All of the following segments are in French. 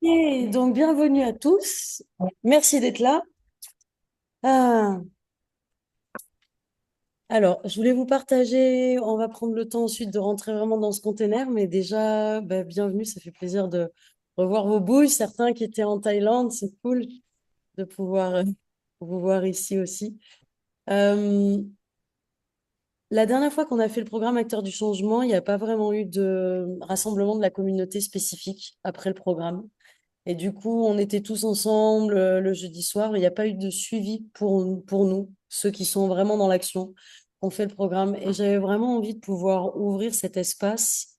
Et donc, bienvenue à tous. Merci d'être là. Ah, alors, je voulais vous partager, on va prendre le temps ensuite de rentrer vraiment dans ce container, mais déjà, bienvenue, ça fait plaisir de revoir vos bouges, certains qui étaient en Thaïlande, c'est cool de pouvoir vous voir ici aussi. Euh, la dernière fois qu'on a fait le programme Acteurs du changement, il n'y a pas vraiment eu de rassemblement de la communauté spécifique après le programme. Et du coup, on était tous ensemble le jeudi soir. Il n'y a pas eu de suivi pour nous, ceux qui sont vraiment dans l'action. On fait le programme. Et j'avais vraiment envie de pouvoir ouvrir cet espace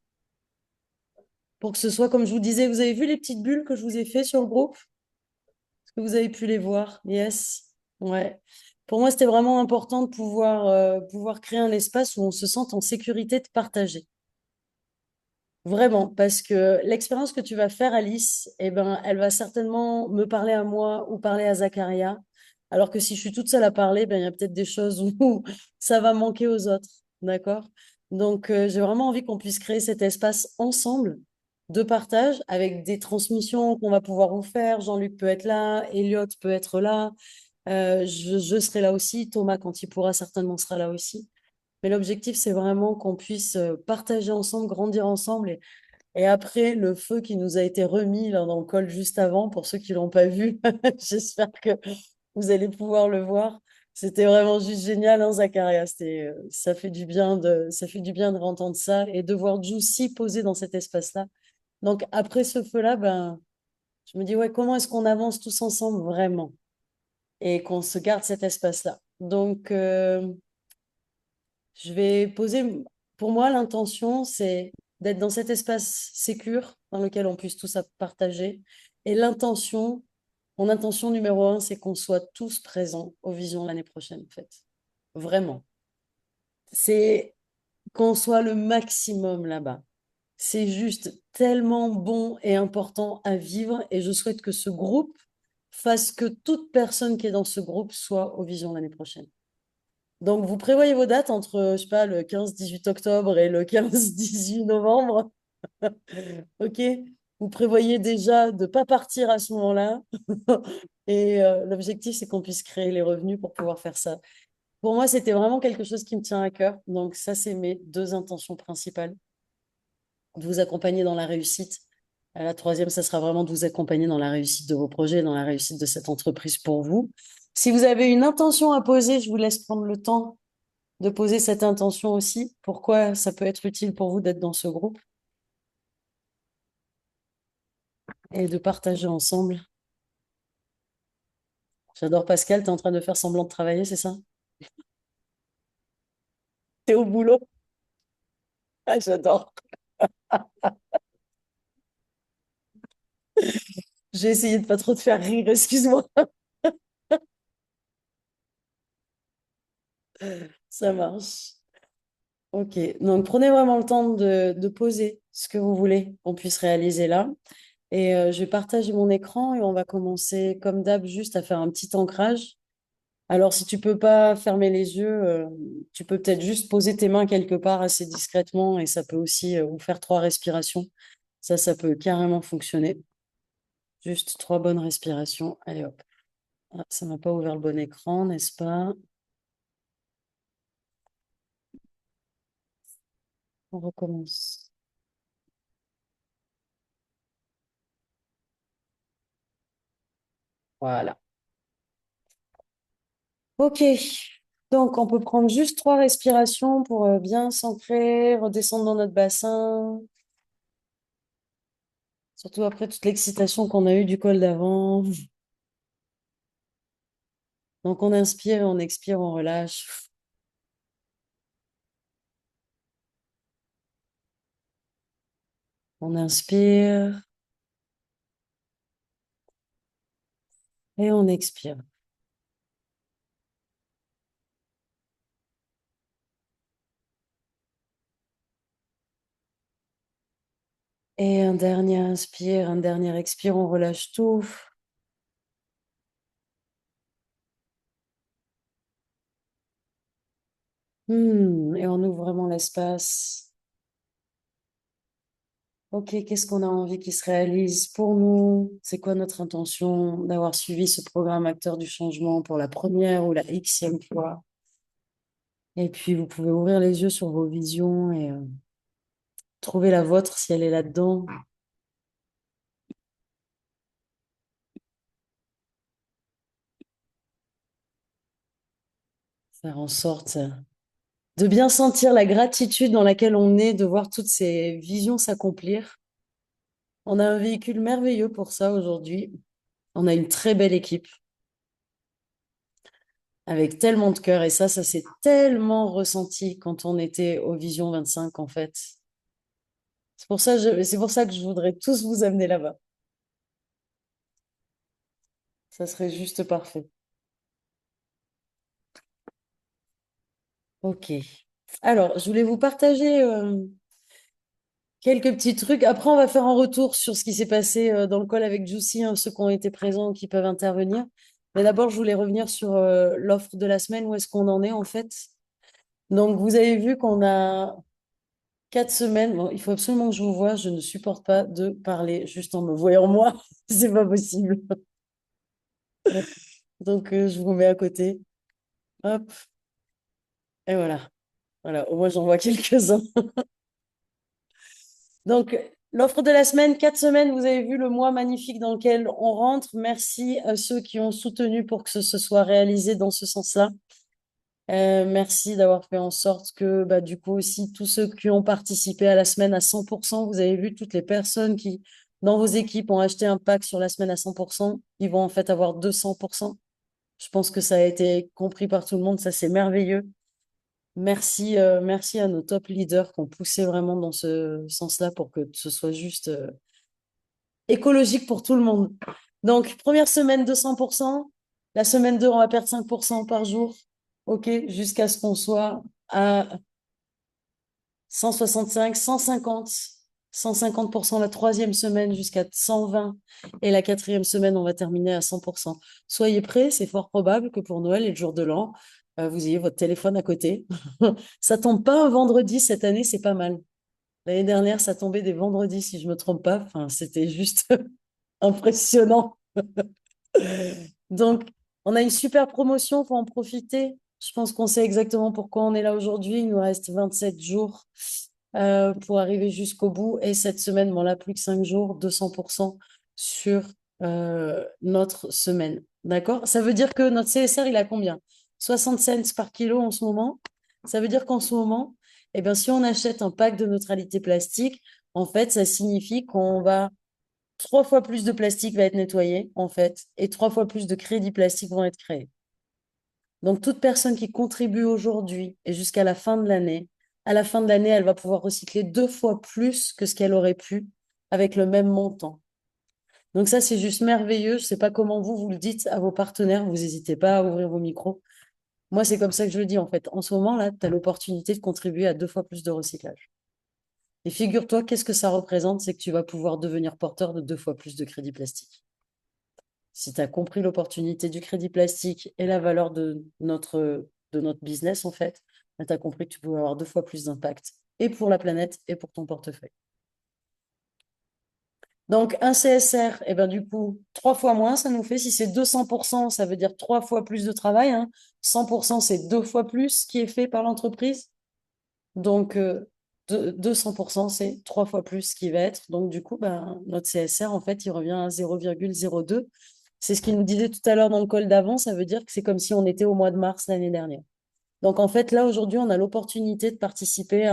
pour que ce soit, comme je vous disais, vous avez vu les petites bulles que je vous ai fait sur le groupe? Est-ce que vous avez pu les voir? Yes. Ouais. Pour moi, c'était vraiment important de pouvoir créer un espace où on se sente en sécurité de partager. Vraiment, parce que l'expérience que tu vas faire, Alice, eh ben, elle va certainement me parler à moi ou parler à Zacharia. Alors que si je suis toute seule à parler, ben, il y a peut-être des choses où ça va manquer aux autres. D'accord? Donc, j'ai vraiment envie qu'on puisse créer cet espace ensemble de partage avec des transmissions qu'on va pouvoir vous faire. Jean-Luc peut être là, Elliot peut être là, je serai là aussi, Thomas, quand il pourra, certainement sera là aussi. Mais l'objectif, c'est vraiment qu'on puisse partager ensemble, grandir ensemble et après, le feu qui nous a été remis là, dans le col juste avant, pour ceux qui l'ont pas vu, j'espère que vous allez pouvoir le voir. C'était vraiment juste génial, hein, Zacharia. Ça fait du bien de entendre ça et de voir Juicy posé dans cet espace-là. Donc, après ce feu-là, ben, je me dis, ouais, comment est-ce qu'on avance tous ensemble vraiment et qu'on se garde cet espace-là? Donc, je vais poser, pour moi, l'intention, c'est d'être dans cet espace sécure dans lequel on puisse tous partager. Et mon intention numéro un, c'est qu'on soit tous présents aux Visions l'année prochaine, en fait. Vraiment. C'est qu'on soit le maximum là-bas. C'est juste tellement bon et important à vivre et je souhaite que ce groupe fasse que toute personne qui est dans ce groupe soit aux Visions l'année prochaine. Donc, vous prévoyez vos dates entre, je sais pas, le 15-18 octobre et le 15-18 novembre. OK? Vous prévoyez déjà de ne pas partir à ce moment-là. Et l'objectif, c'est qu'on puisse créer les revenus pour pouvoir faire ça. Pour moi, c'était vraiment quelque chose qui me tient à cœur. Donc, ça, c'est mes deux intentions principales. De vous accompagner dans la réussite. La troisième, ça sera vraiment de vous accompagner dans la réussite de vos projets, dans la réussite de cette entreprise pour vous. Si vous avez une intention à poser, je vous laisse prendre le temps de poser cette intention aussi. Pourquoi ça peut être utile pour vous d'être dans ce groupe et de partager ensemble. J'adore Pascal, tu es en train de faire semblant de travailler, c'est ça? T'es au boulot? Ah, j'adore. J'ai essayé de pas trop te faire rire, excuse-moi. Ça marche. Ok, donc prenez vraiment le temps de poser ce que vous voulez qu'on puisse réaliser là. Et je vais partager mon écran et on va commencer comme d'hab juste à faire un petit ancrage. Alors, si tu peux pas fermer les yeux, tu peux peut-être juste poser tes mains quelque part assez discrètement et ça peut aussi vous faire trois respirations. Ça peut carrément fonctionner. Juste trois bonnes respirations. Allez hop. Ah, ça m'a pas ouvert le bon écran, n'est-ce pas? On recommence. Voilà. Ok. Donc, on peut prendre juste trois respirations pour bien s'ancrer, redescendre dans notre bassin. Surtout après toute l'excitation qu'on a eue du col d'avant. Donc, on inspire, on expire, on relâche. On inspire et on expire. Et un dernier inspire, un dernier expire, on relâche tout. Et on ouvre vraiment l'espace. Ok, qu'est-ce qu'on a envie qu'il se réalise pour nous? C'est quoi notre intention d'avoir suivi ce programme Acteur du Changement pour la première ou la Xème fois? Et puis, vous pouvez ouvrir les yeux sur vos visions et trouver la vôtre si elle est là-dedans. Faire en sorte de bien sentir la gratitude dans laquelle on est, de voir toutes ces visions s'accomplir. On a un véhicule merveilleux pour ça aujourd'hui. On a une très belle équipe avec tellement de cœur et ça s'est tellement ressenti quand on était au Vision 25 en fait. C'est pour ça que je voudrais tous vous amener là-bas. Ça serait juste parfait. Ok. Alors, je voulais vous partager quelques petits trucs. Après, on va faire un retour sur ce qui s'est passé dans le call avec Juicy, hein, ceux qui ont été présents, qui peuvent intervenir. Mais d'abord, je voulais revenir sur l'offre de la semaine, où est-ce qu'on en est en fait. Donc, vous avez vu qu'on a 4 semaines. Bon, il faut absolument que je vous voie. Je ne supporte pas de parler juste en me voyant moi. C'est pas possible. Donc, je vous mets à côté. Hop. Et voilà. Voilà. Au moins, j'en vois quelques-uns. Donc, l'offre de la semaine, 4 semaines, vous avez vu le mois magnifique dans lequel on rentre. Merci à ceux qui ont soutenu pour que ce soit réalisé dans ce sens-là. Merci d'avoir fait en sorte que, bah, du coup, aussi, tous ceux qui ont participé à la semaine à 100%, vous avez vu toutes les personnes qui, dans vos équipes, ont acheté un pack sur la semaine à 100%, ils vont en fait avoir 200%. Je pense que ça a été compris par tout le monde, ça c'est merveilleux. Merci, merci à nos top leaders qui ont poussé vraiment dans ce sens-là pour que ce soit juste écologique pour tout le monde. Donc, première semaine, 200%. La semaine 2, on va perdre 5% par jour. OK, jusqu'à ce qu'on soit à 165, 150, 150% la troisième semaine jusqu'à 120. Et la quatrième semaine, on va terminer à 100%. Soyez prêts, c'est fort probable que pour Noël et le jour de l'an, vous ayez votre téléphone à côté. Ça tombe pas un vendredi cette année, c'est pas mal. L'année dernière, ça tombait des vendredis, si je me trompe pas. Enfin, c'était juste impressionnant. Donc, on a une super promotion, faut en profiter. Je pense qu'on sait exactement pourquoi on est là aujourd'hui. Il nous reste 27 jours pour arriver jusqu'au bout. Et cette semaine, bon là, plus que 5 jours, 200% sur notre semaine. D'accord? Ça veut dire que notre CSR, il a combien? 60 cents par kilo en ce moment. Ça veut dire qu'en ce moment, eh bien, si on achète un pack de neutralité plastique, en fait, ça signifie qu'on va 3 fois plus de plastique va être nettoyé, en fait, et 3 fois plus de crédits plastiques vont être créés. Donc, toute personne qui contribue aujourd'hui et jusqu'à la fin de l'année, à la fin de l'année, elle va pouvoir recycler 2 fois plus que ce qu'elle aurait pu avec le même montant. Donc, ça, c'est juste merveilleux. Je ne sais pas comment vous le dites à vos partenaires. Vous n'hésitez pas à ouvrir vos micros. Moi, c'est comme ça que je le dis, en fait. En ce moment, là, tu as l'opportunité de contribuer à 2 fois plus de recyclage. Et figure-toi, qu'est-ce que ça représente? C'est que tu vas pouvoir devenir porteur de 2 fois plus de crédits plastiques. Si tu as compris l'opportunité du crédit plastique et la valeur de notre business, en fait, tu as compris que tu pouvais avoir 2 fois plus d'impact et pour la planète et pour ton portefeuille. Donc, un CSR, et ben, du coup, 3 fois moins, ça nous fait, si c'est 200%, ça veut dire 3 fois plus de travail, hein. 100%, c'est 2 fois plus qui est fait par l'entreprise. Donc, 200%, c'est 3 fois plus qui va être. Donc, du coup, ben, notre CSR, en fait, il revient à 0,02. C'est ce qu'il nous disait tout à l'heure dans le call d'avant. Ça veut dire que c'est comme si on était au mois de mars l'année dernière. Donc, en fait, là, aujourd'hui, on a l'opportunité de participer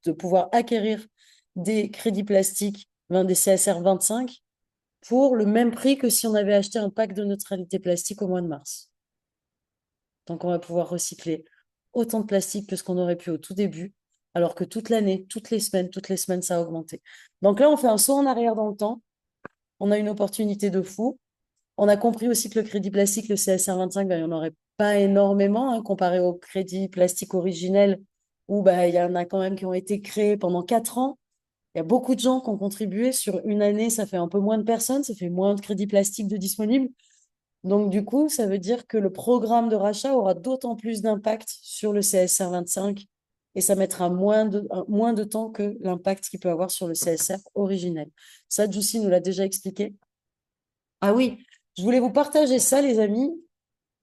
de pouvoir acquérir des crédits plastiques, des CSR 25, pour le même prix que si on avait acheté un pack de neutralité plastique au mois de mars. Donc, on va pouvoir recycler autant de plastique que ce qu'on aurait pu au tout début, alors que toute l'année, toutes les semaines, ça a augmenté. Donc là, on fait un saut en arrière dans le temps. On a une opportunité de fou. On a compris aussi que le crédit plastique, le CSR 25, ben, il n'y en aurait pas énormément hein, comparé au crédit plastique originel, où ben, il y en a quand même qui ont été créés pendant 4 ans. Il y a beaucoup de gens qui ont contribué. Sur une année, ça fait un peu moins de personnes, ça fait moins de crédits plastiques de disponibles. Donc, du coup, ça veut dire que le programme de rachat aura d'autant plus d'impact sur le CSR 25 et ça mettra moins de temps que l'impact qu'il peut avoir sur le CSR originel. Ça, Juicy nous l'a déjà expliqué. Ah oui, je voulais vous partager ça, les amis.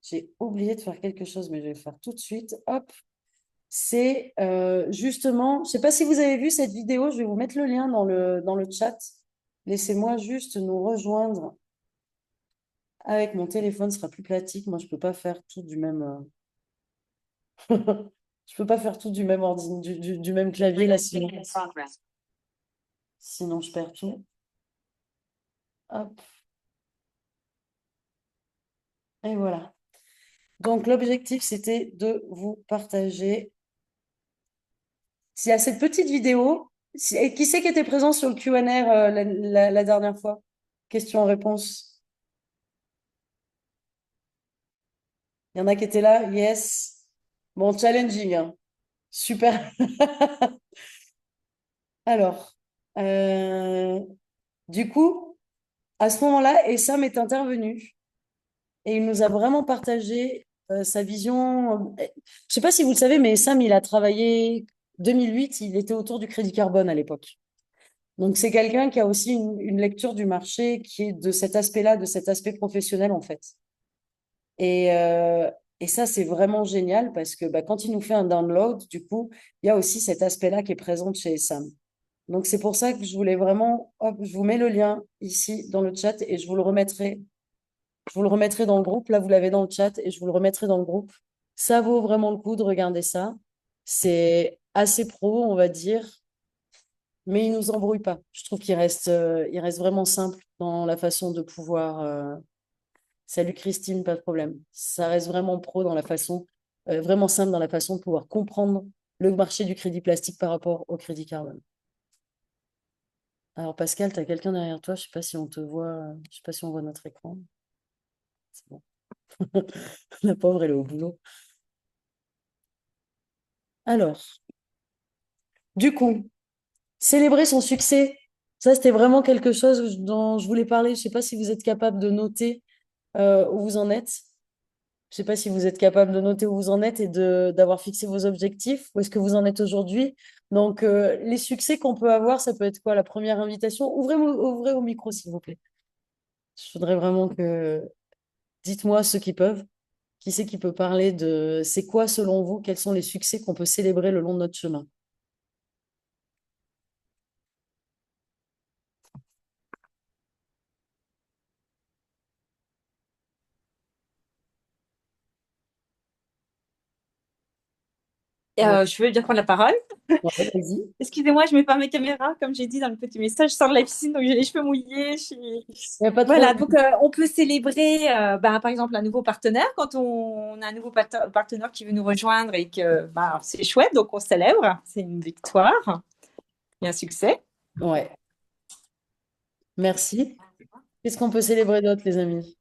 J'ai oublié de faire quelque chose, mais je vais le faire tout de suite. Hop, c'est justement, je ne sais pas si vous avez vu cette vidéo, je vais vous mettre le lien dans le chat. Laissez-moi juste nous rejoindre avec mon téléphone, ce sera plus pratique. Moi, je ne peux pas faire tout du même. Je peux pas faire tout du même du même clavier là, sinon je perds tout. Hop, et voilà. Donc l'objectif, c'était de vous partager. S'il y a cette petite vidéo, et qui c'est qui était présent sur le Q&A la dernière fois? Question-réponse. Il y en a qui étaient là? Yes. Bon, challenging, hein. Super. Alors, euh, du coup, à ce moment-là, Essam est intervenu et il nous a vraiment partagé sa vision. Je ne sais pas si vous le savez, mais Essam, il a travaillé 2008, il était autour du crédit carbone à l'époque. Donc, c'est quelqu'un qui a aussi une lecture du marché qui est de cet aspect-là, de cet aspect professionnel, en fait. Et, euh, et ça, c'est vraiment génial parce que bah, quand il nous fait un download, du coup, il y a aussi cet aspect-là qui est présent chez Sam. Donc, c'est pour ça que je voulais vraiment, hop, je vous mets le lien ici dans le chat et je vous le remettrai dans le groupe. Là, vous l'avez dans le chat et je vous le remettrai dans le groupe. Ça vaut vraiment le coup de regarder ça. C'est assez pro, on va dire, mais il nous embrouille pas. Je trouve il reste vraiment simple dans la façon de pouvoir. Salut Christine, pas de problème. Ça reste vraiment pro dans la façon, vraiment simple dans la façon de pouvoir comprendre le marché du crédit plastique par rapport au crédit carbone. Alors Pascal, tu as quelqu'un derrière toi, je sais pas si on te voit, je sais pas si on voit notre écran. C'est bon. La pauvre, elle est au boulot. Alors, du coup, célébrer son succès, ça c'était vraiment quelque chose dont je voulais parler. Je sais pas si vous êtes capable de noter où vous en êtes. Je ne sais pas si vous êtes capable de noter où vous en êtes et d'avoir fixé vos objectifs. Où est-ce que vous en êtes aujourd'hui? Donc, les succès qu'on peut avoir, ça peut être quoi? La première invitation? Ouvrez au micro, s'il vous plaît. Je voudrais vraiment que... Dites-moi ceux qui peuvent. Qui c'est qui peut parler de... C'est quoi, selon vous, quels sont les succès qu'on peut célébrer le long de notre chemin? Je veux bien prendre la parole. Ouais, vas-y. Excusez-moi, je mets pas mes caméras, comme j'ai dit dans le petit message. Je sors de la piscine, donc j'ai les cheveux mouillés. Il n'y a pas de Voilà, problème. donc on peut célébrer, par exemple, un nouveau partenaire. Quand on a un nouveau partenaire qui veut nous rejoindre et que c'est chouette, donc on célèbre. C'est une victoire et un succès. Ouais, merci. Qu'est-ce qu'on peut célébrer d'autre, les amis?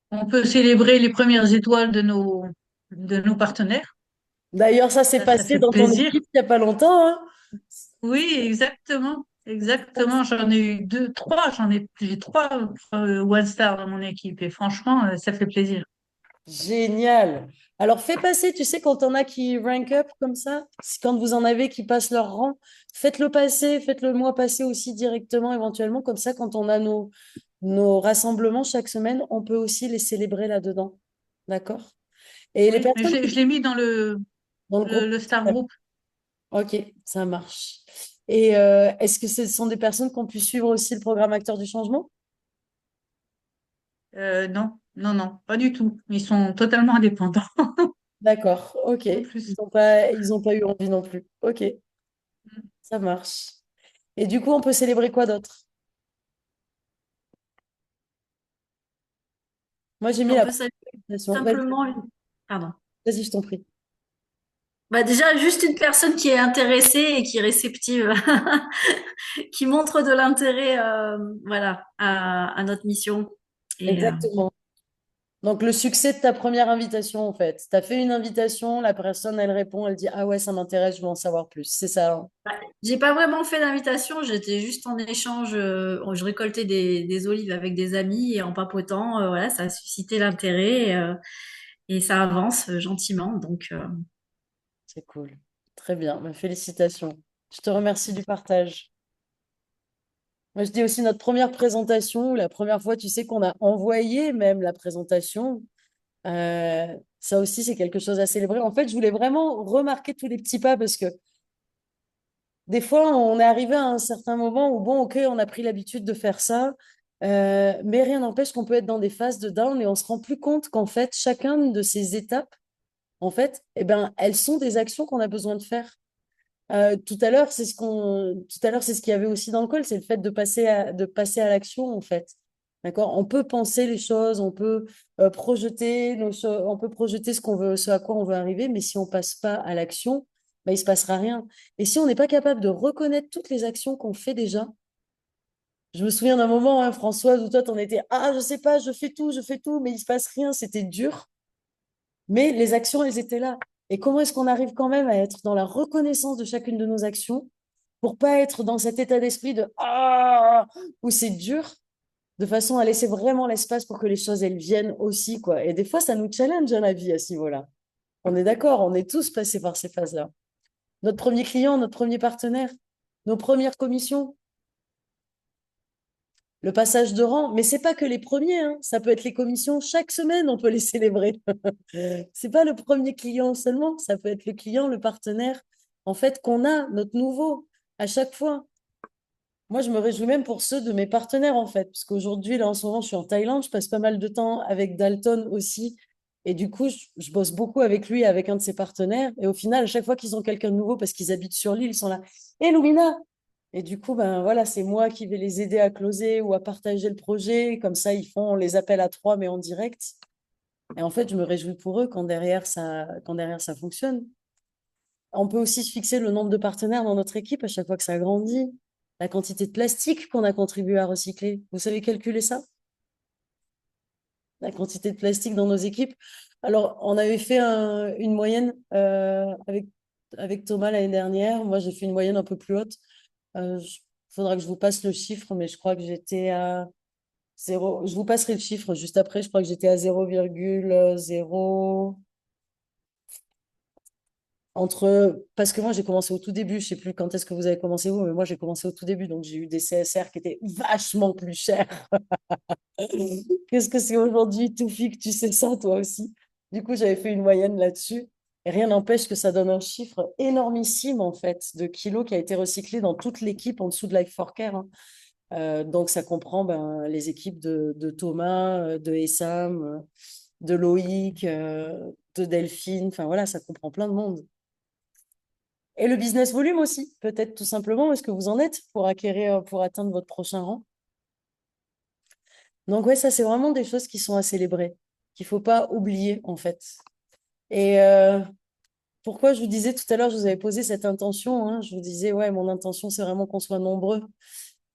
On peut célébrer les premières étoiles de nos partenaires. D'ailleurs, ça s'est Ça passé fait dans ton plaisir. équipe il n'y a pas longtemps, hein? Oui, exactement. Exactement. J'en ai eu deux, trois. J'ai trois One Star dans mon équipe. Et franchement, ça fait plaisir. Génial. Alors, fais passer, tu sais, quand on a qui rank up comme ça, quand vous en avez qui passent leur rang, faites-le passer, faites-le moi passer aussi directement, éventuellement. Comme ça, quand on a nos rassemblements chaque semaine, on peut aussi les célébrer là-dedans. D'accord? Et les Oui, mais personnes je l'ai mis dans dans le groupe. le Star Group. Ok, ça marche. Et est-ce que ce sont des personnes qui ont pu suivre aussi le programme Acteurs du Changement? Non, non, non, pas du tout. Ils sont totalement indépendants. D'accord, ok. En plus. Ils ont pas eu envie non plus. Ok, ça marche. Et du coup, on peut célébrer quoi d'autre? Moi, j'ai mis On la peut saluer présentation. Vas-y, simplement pardon. vas-y, je t'en prie. Bah déjà, juste une personne qui est intéressée et qui est réceptive, qui montre de l'intérêt, voilà, à notre mission. Et Exactement. Donc, le succès de ta première invitation, en fait. Tu as fait une invitation, la personne, elle répond, elle dit, ah ouais, ça m'intéresse, je veux en savoir plus. C'est ça, hein. j'ai pas vraiment fait d'invitation, j'étais juste en échange. Je récoltais des olives avec des amis et en papotant, voilà, ça a suscité l'intérêt. et ça avance gentiment. Donc, C'est cool. Très bien. Bah, félicitations. Je te remercie du partage. Moi, je dis aussi notre première présentation, la première fois, tu sais, qu'on a envoyé même la présentation. Ça aussi, c'est quelque chose à célébrer. En fait, je voulais vraiment remarquer tous les petits pas parce que des fois, on est arrivé à un certain moment où, bon, ok, on a pris l'habitude de faire ça, mais rien n'empêche qu'on peut être dans des phases de down et on se rend plus compte qu'en fait, chacune de ces étapes, en fait, eh ben, elles sont des actions qu'on a besoin de faire. Tout à l'heure, c'est ce qu'il y avait aussi dans le call, c'est le fait de passer à l'action, en fait. D'accord? On peut penser les choses, on peut on peut projeter ce qu'on veut, ce à quoi on veut arriver, mais si on passe pas à l'action, bah, il se passera rien. Et si on n'est pas capable de reconnaître toutes les actions qu'on fait déjà, je me souviens d'un moment, hein, Françoise, où toi, t'en étais, ah, je sais pas, je fais tout, mais il se passe rien, c'était dur. Mais les actions, elles étaient là. Et comment est-ce qu'on arrive quand même à être dans la reconnaissance de chacune de nos actions pour pas être dans cet état d'esprit de ah où c'est dur, de façon à laisser vraiment l'espace pour que les choses elles viennent aussi quoi. Et des fois, ça nous challenge à la vie à ce niveau-là. On est d'accord, on est tous passés par ces phases-là. Notre premier client, notre premier partenaire, nos premières commissions, le passage de rang, mais c'est pas que les premiers, hein. Ça peut être les commissions chaque semaine, on peut les célébrer. C'est pas le premier client seulement, ça peut être le client, le partenaire, en fait, qu'on a, notre nouveau, à chaque fois. Moi, je me réjouis même pour ceux de mes partenaires, en fait, parce qu'aujourd'hui, là, en ce moment, je suis en Thaïlande, je passe pas mal de temps avec Dalton aussi, et du coup, je bosse beaucoup avec lui, avec un de ses partenaires, et au final, à chaque fois qu'ils ont quelqu'un de nouveau, parce qu'ils habitent sur l'île, ils sont là, hé Lumina! Et du coup, ben voilà, c'est moi qui vais les aider à closer ou à partager le projet, comme ça, ils font les appels à trois, mais en direct. Et en fait, je me réjouis pour eux quand derrière ça fonctionne. On peut aussi se fixer le nombre de partenaires dans notre équipe à chaque fois que ça grandit, la quantité de plastique qu'on a contribué à recycler. Vous savez calculer ça? La quantité de plastique dans nos équipes. Alors, on avait fait une moyenne avec Thomas l'année dernière. Moi, j'ai fait une moyenne un peu plus haute. Il faudra que je vous passe le chiffre, mais je crois que j'étais à 0. Je vous passerai le chiffre juste après. Je crois que j'étais à 0,0. Parce que moi j'ai commencé au tout début, je sais plus quand est-ce que vous avez commencé vous, mais moi j'ai commencé au tout début, donc j'ai eu des CSR qui étaient vachement plus chers. Qu'est-ce que c'est aujourd'hui, Toufik, tu sais ça toi aussi. Du coup, j'avais fait une moyenne là-dessus. Et rien n'empêche que ça donne un chiffre énormissime en fait de kilos qui a été recyclé dans toute l'équipe en dessous de Life for Care, hein. Donc ça comprend les équipes de Thomas, de Essam, de Loïc, de Delphine, enfin voilà, ça comprend plein de monde. Et le business volume aussi, peut-être tout simplement, est-ce que vous en êtes pour atteindre votre prochain rang? Donc ouais, ça c'est vraiment des choses qui sont à célébrer, qu'il faut pas oublier en fait. Et pourquoi je vous disais tout à l'heure, je vous avais posé cette intention, hein, je vous disais, ouais, mon intention c'est vraiment qu'on soit nombreux.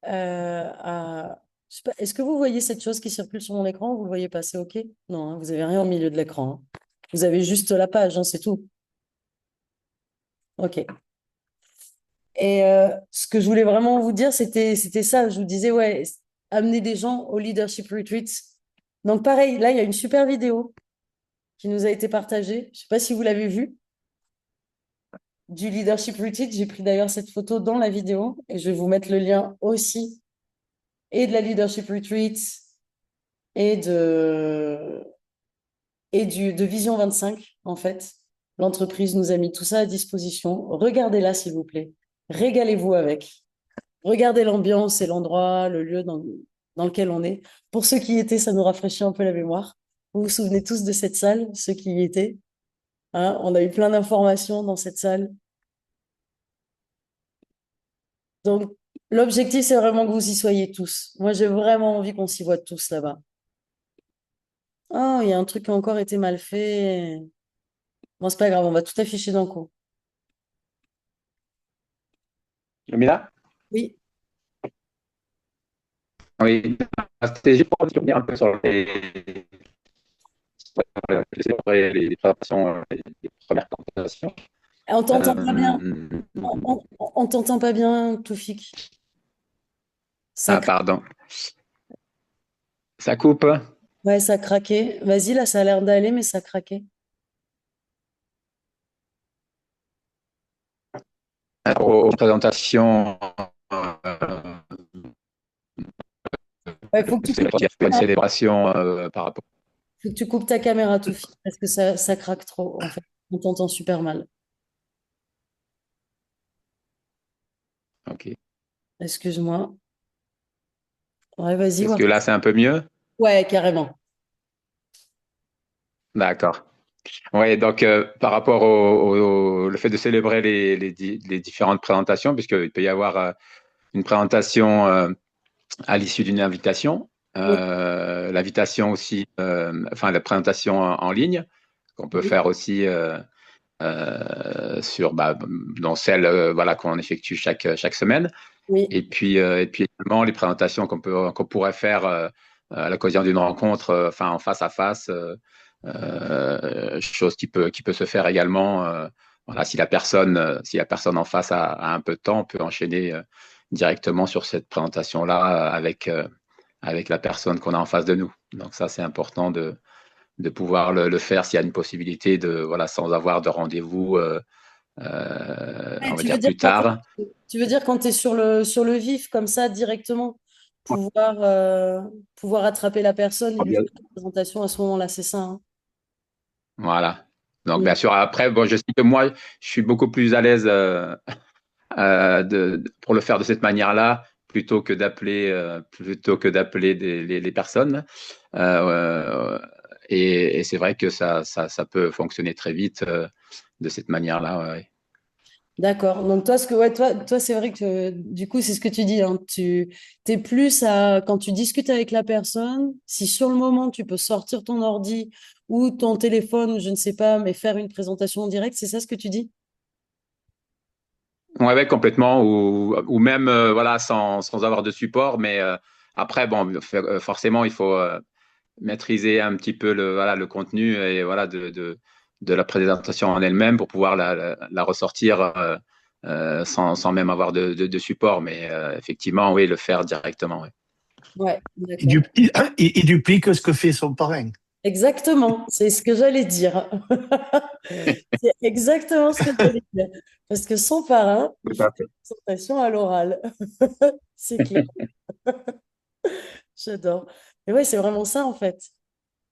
Je sais pas, est-ce que vous voyez cette chose qui circule sur mon écran? Vous le voyez passer, ok? Non, hein, vous avez rien au milieu de l'écran, hein. Vous avez juste la page, hein, c'est tout. Ok. Et ce que je voulais vraiment vous dire, c'était ça. Je vous disais, ouais, amener des gens au Leadership Retreat. Donc, pareil, là, il y a une super vidéo qui nous a été partagée. Je ne sais pas si vous l'avez vue, du Leadership Retreat. J'ai pris d'ailleurs cette photo dans la vidéo et je vais vous mettre le lien aussi, et de la Leadership Retreat et de Vision 25, en fait. L'entreprise nous a mis tout ça à disposition. Regardez-la, s'il vous plaît. Régalez-vous avec. Regardez l'ambiance et l'endroit, le lieu dans lequel on est. Pour ceux qui y étaient, ça nous rafraîchit un peu la mémoire. Vous vous souvenez tous de cette salle, ceux qui y étaient, hein? On a eu plein d'informations dans cette salle. Donc, l'objectif, c'est vraiment que vous y soyez tous. Moi, j'ai vraiment envie qu'on s'y voit tous là-bas. Oh, il y a un truc qui a encore été mal fait. Bon, c'est pas grave, on va tout afficher d'un coup. Lumina? Oui, Oui, c'était juste pour revenir un peu sur les préparations, les premières présentations. on t'entend pas bien. Euh, On t'entend pas bien, Toufik. Ça ah, pardon. Ça coupe? Ouais, ça craquait. Vas-y, là, ça a l'air d'aller, mais ça craquait. Aux présentations, Ouais, faut que tu c'est coupes, une célébration par rapport. faut que tu coupes ta caméra, tout parce que ça craque trop, en fait. On t'entend super mal. Ok. Excuse-moi. Ouais, vas-y, Est-ce voir. que là, c'est un peu mieux? Ouais, carrément. D'accord. Oui, donc par rapport le fait de célébrer les différentes présentations, puisqu'il peut y avoir une présentation à l'issue d'une invitation, Oui, l'invitation aussi, enfin la présentation en ligne, qu'on peut oui, faire aussi dans celle voilà, qu'on effectue chaque semaine. oui. Et puis également les présentations qu'on pourrait faire à l'occasion d'une rencontre, enfin en face à face, chose qui peut se faire également. Voilà, si la personne en face a un peu de temps, on peut enchaîner directement sur cette présentation-là avec la personne qu'on a en face de nous. Donc ça, c'est important de pouvoir le faire s'il y a une possibilité de, voilà, sans avoir de rendez-vous, Ouais, on va dire plus tard. tu veux dire quand tu es sur le vif, comme ça, directement, pouvoir, pouvoir attraper la personne et lui faire une présentation à ce moment-là, c'est ça, hein. Voilà. Donc, Mm. bien sûr, après, bon, je sais que moi, je suis beaucoup plus à l'aise pour le faire de cette manière-là, plutôt que d'appeler les personnes. Euh, et c'est vrai que ça peut fonctionner très vite de cette manière-là. Ouais. D'accord. Donc toi, ouais, toi, c'est vrai que du coup, c'est ce que tu dis, hein. Tu t'es plus à quand tu discutes avec la personne, si sur le moment tu peux sortir ton ordi ou ton téléphone ou je ne sais pas, mais faire une présentation en direct, c'est ça ce que tu dis? Ouais, ouais, complètement, ou même voilà, sans avoir de support, mais après, bon, forcément, il faut maîtriser un petit peu voilà, le contenu et voilà, de la présentation en elle-même pour pouvoir la ressortir sans même avoir de support. Mais effectivement, oui, le faire directement. Oui. Ouais, Il, d'accord. du- il- il duplique ce que fait son parrain. Exactement, c'est ce que j'allais dire. C'est exactement ce que j'allais dire. Parce que son parrain, il Tout fait à une fait. présentation à l'oral. C'est clair, j'adore. Mais ouais, c'est vraiment ça en fait.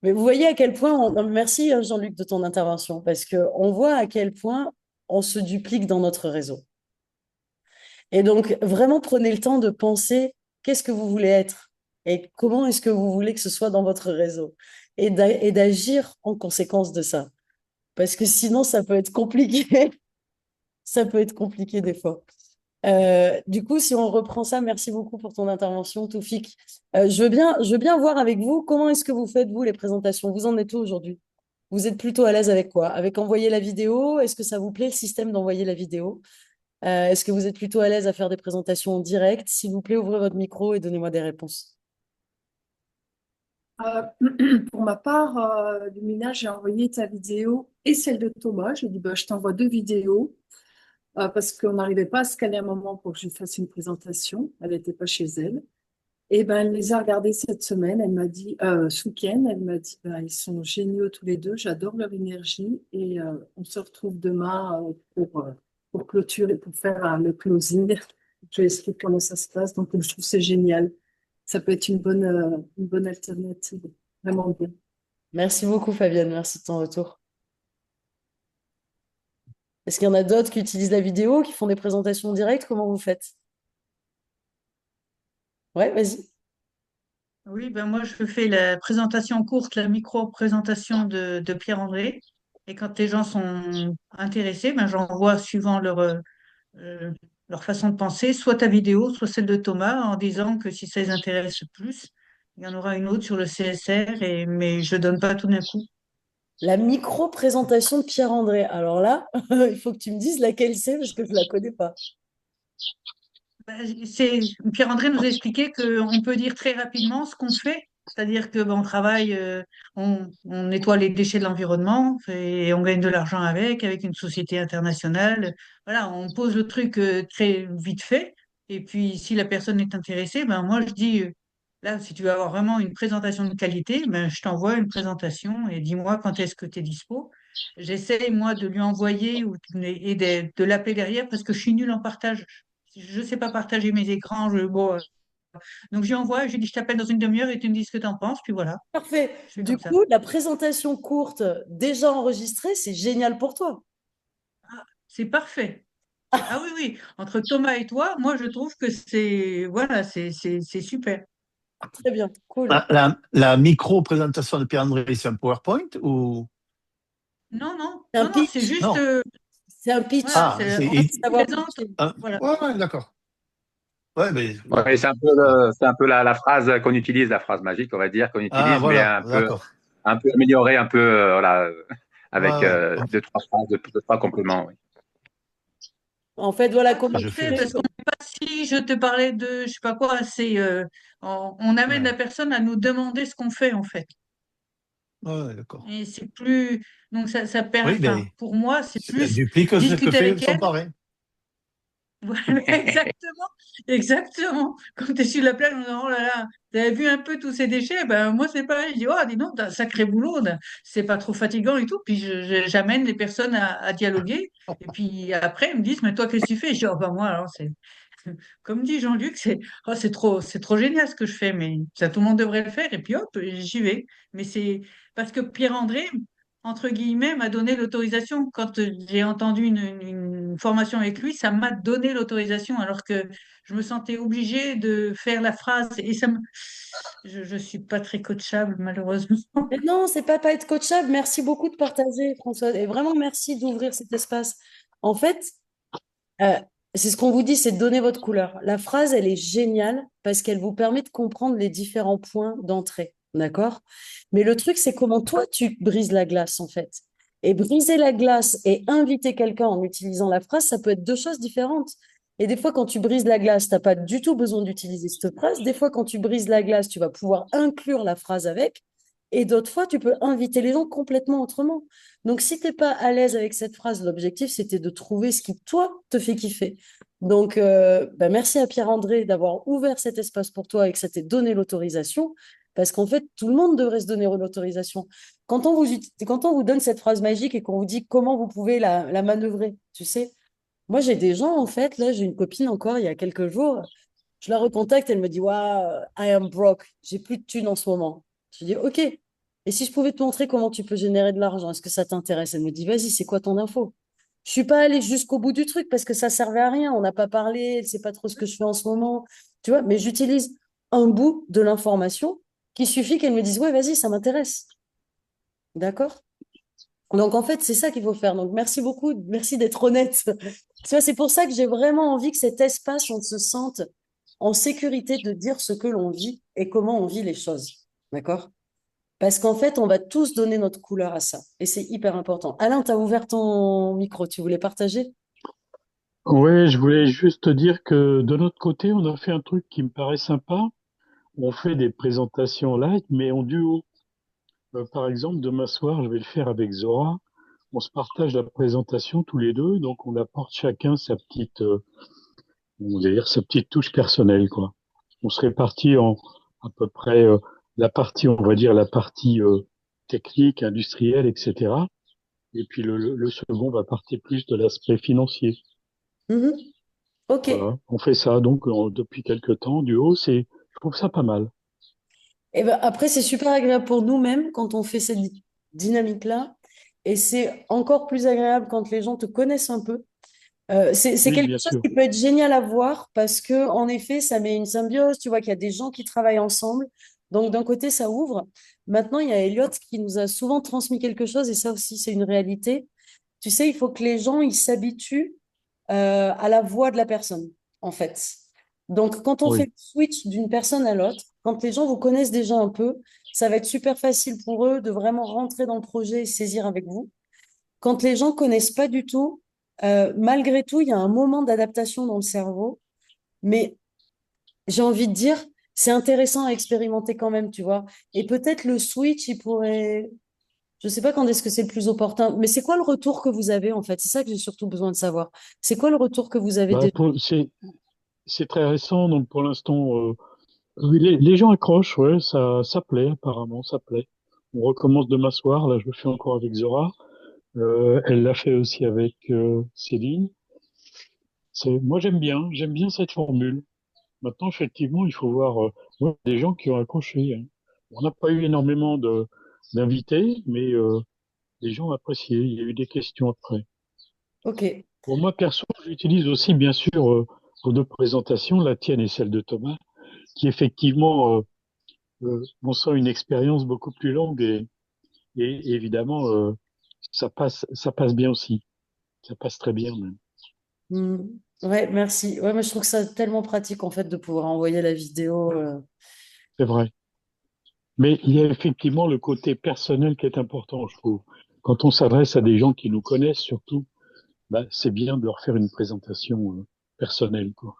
Mais vous voyez à quel point, non, merci Jean-Luc de ton intervention, parce qu'on voit à quel point on se duplique dans notre réseau. Et donc, vraiment, prenez le temps de penser qu'est-ce que vous voulez être et comment est-ce que vous voulez que ce soit dans votre réseau et d'agir en conséquence de ça. Parce que sinon, ça peut être compliqué. Ça peut être compliqué des fois. Du coup, si on reprend ça, merci beaucoup pour ton intervention, Toufik. Je veux bien voir avec vous comment est-ce que vous faites, vous, les présentations. Vous en êtes où aujourd'hui? Vous êtes plutôt à l'aise avec quoi? Avec envoyer la vidéo? Est-ce que ça vous plaît le système d'envoyer la vidéo? Est-ce que vous êtes plutôt à l'aise à faire des présentations en direct? S'il vous plaît, ouvrez votre micro et donnez-moi des réponses. Euh, pour ma part, Lumina, j'ai envoyé ta vidéo et celle de Thomas. J'ai dit, bah, je t'envoie deux vidéos parce qu'on n'arrivait pas à se caler un moment pour que je fasse une présentation. Elle n'était pas chez elle. Et ben, elle les a regardées cette semaine. Elle m'a dit, ce week-end, elle m'a dit, bah, ils sont géniaux tous les deux. J'adore leur énergie et on se retrouve demain pour clôturer, pour faire le closing. Je vais expliquer comment ça se passe. Donc, je trouve que c'est génial. Ça peut être une bonne alternative. Vraiment bien. Merci beaucoup, Fabienne. Merci de ton retour. Est-ce qu'il y en a d'autres qui utilisent la vidéo, qui font des présentations en direct? Comment vous faites? Ouais, vas-y. Oui, ben moi, je fais la présentation courte, la micro-présentation de Pierre-André. Et quand les gens sont intéressés, ben, j'envoie suivant euh, leur façon de penser, soit ta vidéo, soit celle de Thomas, en disant que si ça les intéresse plus, il y en aura une autre sur le CSR, mais je donne pas tout d'un coup. La micro-présentation de Pierre-André. Alors là, il faut que tu me dises laquelle c'est parce que je ne la connais pas. Pierre-André nous a expliqué qu'on peut dire très rapidement ce qu'on fait, c'est-à-dire que ben, on travaille, on nettoie les déchets de l'environnement et on gagne de l'argent avec une société internationale. Voilà, on pose le truc très vite fait. Et puis, si la personne est intéressée, ben moi je dis Là, si tu veux avoir vraiment une présentation de qualité, ben, je t'envoie une présentation et dis-moi quand est-ce que tu es dispo. J'essaye, moi, de lui envoyer et de l'appeler derrière parce que je suis nulle en partage. Je ne sais pas partager mes écrans. Bon, donc, je lui envoie, je lui dis, je t'appelle dans une demi-heure et tu me dis ce que tu en penses. Puis voilà, Parfait. je fais Du comme ça. coup, la présentation courte déjà enregistrée, c'est génial pour toi. C'est parfait. Ah oui, oui. Entre Thomas et toi, moi, je trouve que voilà, c'est super. Très bien, cool. La micro-présentation de Pierre-André, c'est un PowerPoint ou... Non, non, C'est un non, non, c'est pitch. juste, Non. C'est un pitch. voilà, Ah, c'est, c'est... en fait, Il faut il savoir présente, pitcher. voilà. Ouais, d'accord. Ouais, mais... Ouais, c'est un peu la phrase qu'on utilise, la phrase magique, on va dire, qu'on Ah, utilise, mais voilà, d'accord. un peu améliorée, un peu, voilà, avec Ouais, ouais. deux, trois phrases, deux, trois compléments. Oui. En fait, voilà Pas tout comment Je à fais fait, tu aussi. parce qu'on n'est pas si je te parlais de, je sais pas quoi, on amène Ouais, la personne à nous demander ce qu'on fait, en fait. ouais, d'accord. Et c'est plus, donc ça permet, Oui, enfin, mais pour moi, c'est elle plus duplique ce que discuter fait avec son elle. parrain. Voilà, exactement, exactement. Quand tu es sur la plage, on dit, oh là là, t'avais vu un peu tous ces déchets? Ben, moi, c'est pareil. Je dis, oh, dis donc, t'as un sacré boulot, là. C'est pas trop fatigant et tout. Puis, j'amène les personnes à dialoguer. Et puis, après, ils me disent, mais toi, qu'est-ce que tu fais? Je dis, oh, ben, moi, alors, comme dit Jean-Luc, c'est trop génial ce que je fais, mais ça, tout le monde devrait le faire. Et puis, hop, j'y vais. Mais c'est parce que Pierre-André, entre guillemets, m'a donné l'autorisation. Quand j'ai entendu une formation avec lui, ça m'a donné l'autorisation, alors que je me sentais obligée de faire la phrase. Et je suis pas très coachable, malheureusement. Mais non, c'est pas être coachable. Merci beaucoup de partager, François. Et vraiment, merci d'ouvrir cet espace. En fait, euh, c'est ce qu'on vous dit, c'est de donner votre couleur. La phrase, elle est géniale parce qu'elle vous permet de comprendre les différents points d'entrée. D'accord? Mais le truc, c'est comment toi, tu brises la glace, en fait. Et briser la glace et inviter quelqu'un en utilisant la phrase, ça peut être deux choses différentes. Et des fois, quand tu brises la glace, tu n'as pas du tout besoin d'utiliser cette phrase. Des fois, quand tu brises la glace, tu vas pouvoir inclure la phrase avec. Et d'autres fois, tu peux inviter les gens complètement autrement. Donc, si tu n'es pas à l'aise avec cette phrase, l'objectif, c'était de trouver ce qui, toi, te fait kiffer. Donc, bah, merci à Pierre-André d'avoir ouvert cet espace pour toi et que ça t'ait donné l'autorisation. Parce qu'en fait, tout le monde devrait se donner l'autorisation. Quand on vous donne cette phrase magique et qu'on vous dit comment vous pouvez la manœuvrer, tu sais, moi, j'ai des gens, en fait, là, j'ai une copine encore il y a quelques jours, je la recontacte, elle me dit, waouh, I am broke, j'ai plus de thunes en ce moment. Je dis, ok. Et si je pouvais te montrer comment tu peux générer de l'argent, est-ce que ça t'intéresse? Elle me dit, vas-y, c'est quoi ton info? Je suis pas allée jusqu'au bout du truc parce que ça servait à rien. On n'a pas parlé, elle sait pas trop ce que je fais en ce moment. Tu vois, mais j'utilise un bout de l'information qui suffit qu'elle me dise, ouais, vas-y, ça m'intéresse. D'accord? Donc, en fait, c'est ça qu'il faut faire. Donc, merci beaucoup. Merci d'être honnête. Tu vois, c'est pour ça que j'ai vraiment envie que cet espace, on se sente en sécurité de dire ce que l'on vit et comment on vit les choses. D'accord? Parce qu'en fait, on va tous donner notre couleur à ça. Et c'est hyper important. Alain, tu as ouvert ton micro. Tu voulais partager? Ouais, je voulais juste te dire que de notre côté, on a fait un truc qui me paraît sympa. On fait des présentations live, mais en duo. Par exemple, demain soir, je vais le faire avec Zora. On se partage la présentation tous les deux, donc on apporte chacun on va dire sa petite touche personnelle, quoi. On se répartit en à peu près la partie, on va dire la partie technique, industrielle, etc. Et puis le second va partir plus de l'aspect financier. Mhm. Ok. Voilà, on fait ça donc depuis quelque temps, duo, je trouve ça pas mal. Et ben, après, c'est super agréable pour nous-mêmes quand on fait cette dynamique-là. Et c'est encore plus agréable quand les gens te connaissent un peu. C'est Oui, quelque bien chose sûr. qui peut être génial à voir parce que, en effet, ça met une symbiose. Tu vois qu'il y a des gens qui travaillent ensemble. Donc, d'un côté, ça ouvre. Maintenant, il y a Elliot qui nous a souvent transmis quelque chose et ça aussi, c'est une réalité. Tu sais, il faut que les gens ils s'habituent à la voix de la personne, en fait. Donc, quand on fait Oui, le switch d'une personne à l'autre, quand les gens vous connaissent déjà un peu, ça va être super facile pour eux de vraiment rentrer dans le projet et saisir avec vous. Quand les gens connaissent pas du tout, malgré tout, il y a un moment d'adaptation dans le cerveau, mais j'ai envie de dire, c'est intéressant à expérimenter quand même, tu vois. Et peut-être le switch, il pourrait, je sais pas quand est-ce que c'est le plus opportun, mais c'est quoi le retour que vous avez en fait? C'est ça que j'ai surtout besoin de savoir. C'est quoi le retour que vous avez bah déjà? c'est très récent, donc pour l'instant Oui, les gens accrochent, ouais, ça plaît apparemment, ça plaît. On recommence de m'asseoir, là je le fais encore avec Zora. Elle l'a fait aussi avec Céline. Moi j'aime bien cette formule. Maintenant, effectivement, il faut voir ouais, des gens qui ont accroché, hein. On n'a pas eu énormément d'invités, mais des gens ont apprécié. Il y a eu des questions après. Ok. Pour moi, perso, j'utilise aussi, bien sûr, vos deux présentations, la tienne et celle de Thomas, qui effectivement on sent une expérience beaucoup plus longue et évidemment, ça passe bien aussi. Ça passe très bien même. Hmm. Ouais, merci. Ouais, mais je trouve que ça tellement pratique en fait de pouvoir envoyer la vidéo. C'est vrai. Mais il y a effectivement le côté personnel qui est important, je trouve. Quand on s'adresse à des gens qui nous connaissent, surtout, bah, c'est bien de leur faire une présentation personnelle, quoi.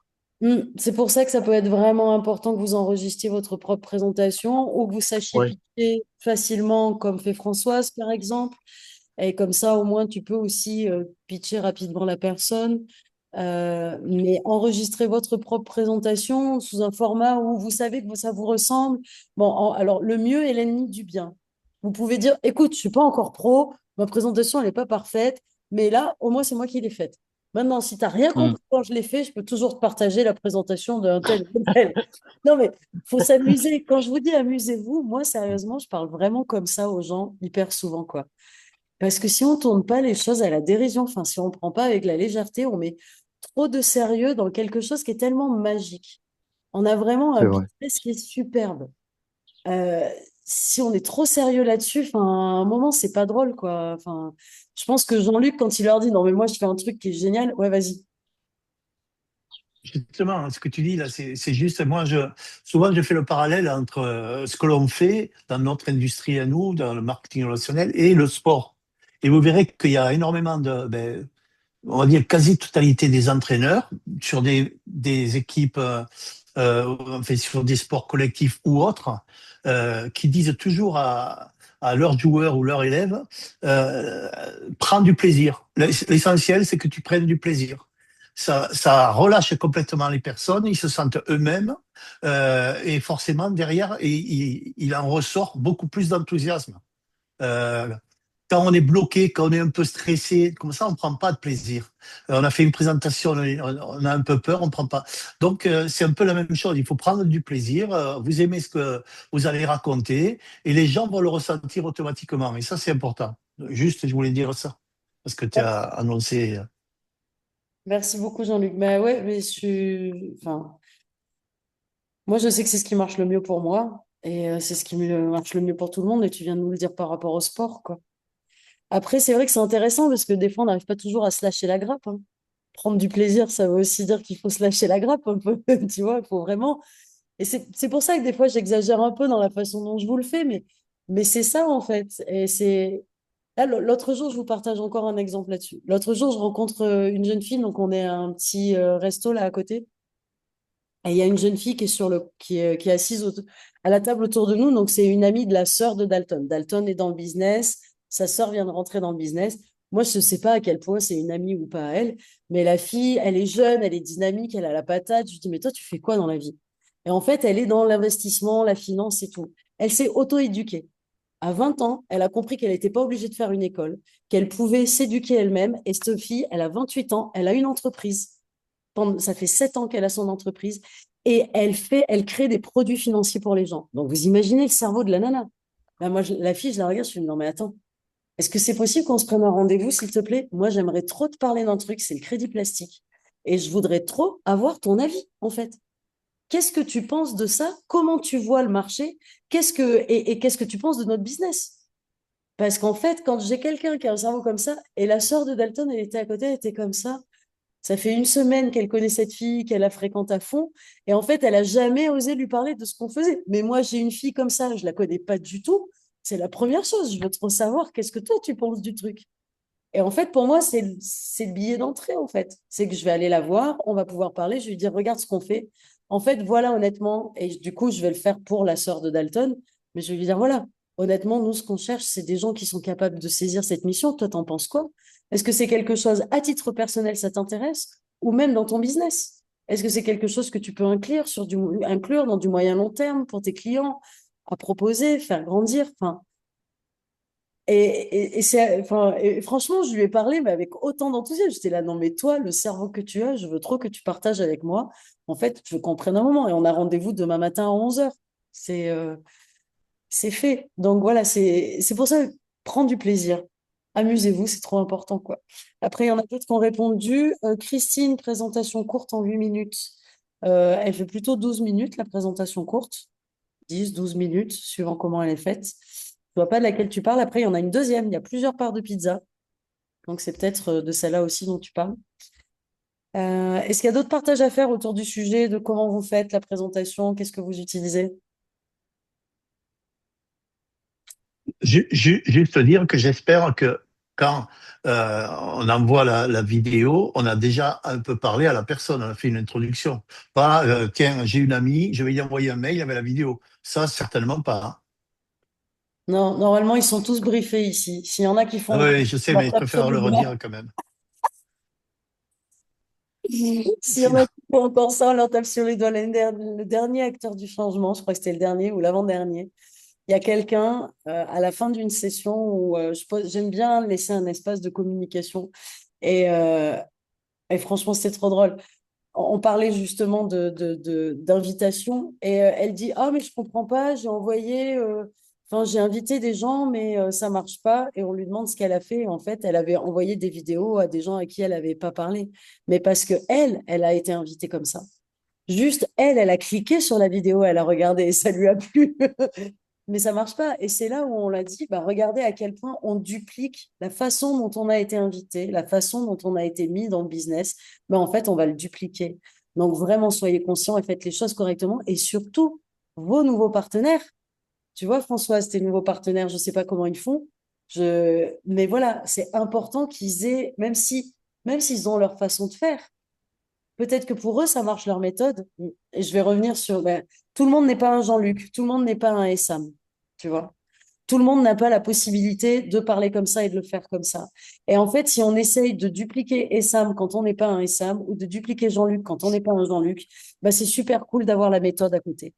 C'est pour ça que ça peut être vraiment important que vous enregistriez votre propre présentation ou que vous sachiez Ouais. pitcher facilement, comme fait Françoise, par exemple. Et comme ça, au moins, tu peux aussi pitcher rapidement la personne. Mais enregistrer votre propre présentation sous un format où vous savez que ça vous ressemble. Bon, alors, le mieux est l'ennemi du bien. Vous pouvez dire, écoute, je suis pas encore pro, ma présentation, elle n'est pas parfaite, mais là, au moins, c'est moi qui l'ai faite. Maintenant, si tu n'as rien Mm. compris quand je l'ai fait, je peux toujours te partager la présentation d'un tel ou tel. Non, mais faut s'amuser. Quand je vous dis amusez-vous, moi, sérieusement, je parle vraiment comme ça aux gens hyper souvent, quoi. Parce que si on tourne pas les choses à la dérision, enfin, si on ne prend pas avec la légèreté, on met trop de sérieux dans quelque chose qui est tellement magique. On a vraiment un C'est vrai. business qui est superbe. Euh, Si on est trop sérieux là-dessus, enfin, à un moment, c'est pas drôle, quoi. Enfin, je pense que Jean-Luc, quand il leur dit, non, mais moi, je fais un truc qui est génial, ouais, vas-y. Justement, ce que tu dis là, c'est juste. Souvent, je fais le parallèle entre ce que l'on fait dans notre industrie à nous, dans le marketing relationnel, et le sport. Et vous verrez qu'il y a énormément on va dire quasi-totalité des entraîneurs sur des équipes, enfin, sur des sports collectifs ou autres, qui disent toujours à leurs joueurs ou leurs élèves, euh, prends du plaisir. L'essentiel, c'est que tu prennes du plaisir. Ça relâche complètement les personnes, ils se sentent eux-mêmes, et forcément derrière, il en ressort beaucoup plus d'enthousiasme. Euh, Quand on est bloqué, quand on est un peu stressé, comme ça, on ne prend pas de plaisir. On a fait une présentation, on a un peu peur, on ne prend pas. Donc, c'est un peu la même chose. Il faut prendre du plaisir. Vous aimez ce que vous allez raconter et les gens vont le ressentir automatiquement. Et ça, c'est important. Juste, je voulais dire ça parce que tu as annoncé. Merci beaucoup, Jean-Luc. Bah ouais, mais enfin, moi, je sais que c'est ce qui marche le mieux pour moi et c'est ce qui marche le mieux pour tout le monde. Et tu viens de nous le dire par rapport au sport, quoi. Après, c'est vrai que c'est intéressant parce que des fois, on n'arrive pas toujours à se lâcher la grappe, hein. Prendre du plaisir, ça veut aussi dire qu'il faut se lâcher la grappe un peu, tu vois, il faut vraiment. Et c'est pour ça que des fois, j'exagère un peu dans la façon dont je vous le fais, mais c'est ça, en fait. Et c'est. Là, l'autre jour, je vous partage encore un exemple là-dessus. L'autre jour, je rencontre une jeune fille, donc on est à un petit resto là à côté. Et il y a une jeune fille qui est, qui est assise à la table autour de nous. Donc, c'est une amie de la sœur de Dalton. Dalton est dans le business. Sa sœur vient de rentrer dans le business. Moi, je ne sais pas à quel point c'est une amie ou pas à elle. Mais la fille, elle est jeune, elle est dynamique, elle a la patate. Je lui dis, mais toi, tu fais quoi dans la vie? Et en fait, elle est dans l'investissement, la finance et tout. Elle s'est auto-éduquée. À 20 ans, elle a compris qu'elle n'était pas obligée de faire une école, qu'elle pouvait s'éduquer elle-même. Et cette fille, elle a 28 ans, elle a une entreprise. Ça fait 7 ans qu'elle a son entreprise et elle crée des produits financiers pour les gens. Donc, vous imaginez le cerveau de la nana. Là, moi, la fille, je la regarde, je me dis, non, mais attends, est-ce que c'est possible qu'on se prenne un rendez-vous, s'il te plaît? Moi, j'aimerais trop te parler d'un truc, c'est le crédit plastique. Et je voudrais trop avoir ton avis, en fait. Qu'est-ce que tu penses de ça? Comment tu vois le marché? Et qu'est-ce que tu penses de notre business? Parce qu'en fait, quand j'ai quelqu'un qui a un cerveau comme ça, et la sœur de Dalton, elle était à côté, elle était comme ça fait une semaine qu'elle connaît cette fille, qu'elle la fréquente à fond. Et en fait, elle a jamais osé lui parler de ce qu'on faisait. Mais moi, j'ai une fille comme ça, je la connais pas du tout. C'est la première chose. Je veux trop savoir qu'est-ce que toi, tu penses du truc. Et en fait, pour moi, c'est le billet d'entrée, en fait. C'est que je vais aller la voir, on va pouvoir parler, je vais lui dire, regarde ce qu'on fait. En fait, voilà, honnêtement, et du coup, je vais le faire pour la sœur de Dalton, mais je vais lui dire, voilà, honnêtement, nous, ce qu'on cherche, c'est des gens qui sont capables de saisir cette mission. Toi, t'en penses quoi? Est-ce que c'est quelque chose à titre personnel, ça t'intéresse? Ou même dans ton business? Est-ce que c'est quelque chose que tu peux inclure dans du moyen long terme pour tes clients, à proposer, faire grandir? Enfin, et franchement, je lui ai parlé, mais avec autant d'enthousiasme. J'étais là, non, mais toi, le cerveau que tu as, je veux trop que tu partages avec moi. En fait, je veux qu'on prenne un moment. Et on a rendez-vous demain matin à 11h. C'est c'est fait. Donc voilà, c'est pour ça, prends du plaisir. Amusez-vous, c'est trop important, quoi. Après, il y en a d'autres qui ont répondu. Christine, présentation courte en 8 minutes. Elle fait plutôt 12 minutes, la présentation courte. 10, 12 minutes, suivant comment elle est faite. Je vois pas de laquelle tu parles. Après, il y en a une deuxième. Il y a plusieurs parts de pizza. Donc, c'est peut-être de celle-là aussi dont tu parles. Est-ce qu'il y a d'autres partages à faire autour du sujet, de comment vous faites la présentation, qu'est-ce que vous utilisez? Juste dire que j'espère que quand on envoie la vidéo, on a déjà un peu parlé à la personne, on a fait une introduction. Pas, tiens, j'ai une amie, je vais lui envoyer un mail avec la vidéo. Ça, certainement pas. Hein. Non, normalement, ils sont tous briefés ici. S'il y en a qui Ah font oui, je sais, leur mais je tape sur préfère le le doigt, redire quand même. s'il y en Sinon, a qui font encore ça, on leur tape sur les doigts. Le dernier acteur du changement, je crois que c'était le dernier ou l'avant-dernier, il y a quelqu'un à la fin d'une session où j'aime bien laisser un espace de communication. Et, euh, et franchement, c'était trop drôle. On parlait justement d'invitation et elle dit, ah, mais je comprends pas, enfin, j'ai invité des gens, mais ça marche pas. Et on lui demande ce qu'elle a fait. Et en fait, elle avait envoyé des vidéos à des gens à qui elle n'avait pas parlé. Mais parce que elle a été invitée comme ça. Juste, elle a cliqué sur la vidéo, elle a regardé et ça lui a plu. Mais ça marche pas. Et c'est là où on l'a dit, bah, regardez à quel point on duplique la façon dont on a été invité, la façon dont on a été mis dans le business. Mais en fait, on va le dupliquer. Donc vraiment, soyez conscients et faites les choses correctement. Et surtout, vos nouveaux partenaires. Tu vois, Françoise, tes nouveaux partenaires, je sais pas comment ils font. Mais voilà, c'est important qu'ils aient, même s'ils ont leur façon de faire, peut-être que pour eux, ça marche leur méthode. Et je vais revenir sur, ben, tout le monde n'est pas un Jean-Luc, tout le monde n'est pas un Essam, tu vois. Tout le monde n'a pas la possibilité de parler comme ça et de le faire comme ça. Et en fait, si on essaye de dupliquer Essam quand on n'est pas un Essam ou de dupliquer Jean-Luc quand on n'est pas un Jean-Luc, ben, c'est super cool d'avoir la méthode à côté.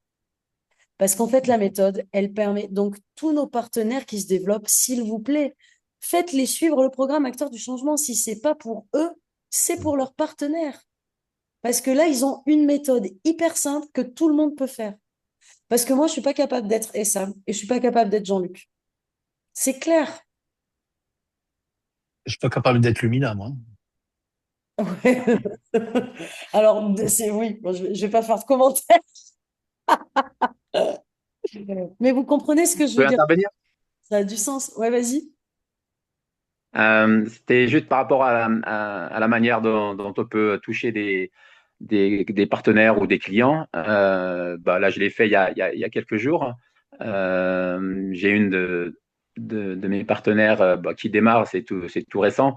Parce qu'en fait, la méthode, elle permet donc tous nos partenaires qui se développent, s'il vous plaît, faites-les suivre le programme Acteurs du Changement. Si c'est pas pour eux, c'est pour leurs partenaires. Parce que là, ils ont une méthode hyper simple que tout le monde peut faire. Parce que moi, je ne suis pas capable d'être Essam et je ne suis pas capable d'être Jean-Luc. C'est clair. je suis pas capable d'être Lumina, moi. Ouais. Alors, oui, bon, je ne vais pas faire de commentaires. Mais vous comprenez ce que je Je veux peux dire. intervenir? Ça a du sens. Ouais, vas-y. C'était juste par rapport à la manière dont on peut toucher des partenaires ou des clients. Bah, là, je l'ai fait il y a quelques jours. J'ai une de mes partenaires bah, qui démarre, c'est tout récent.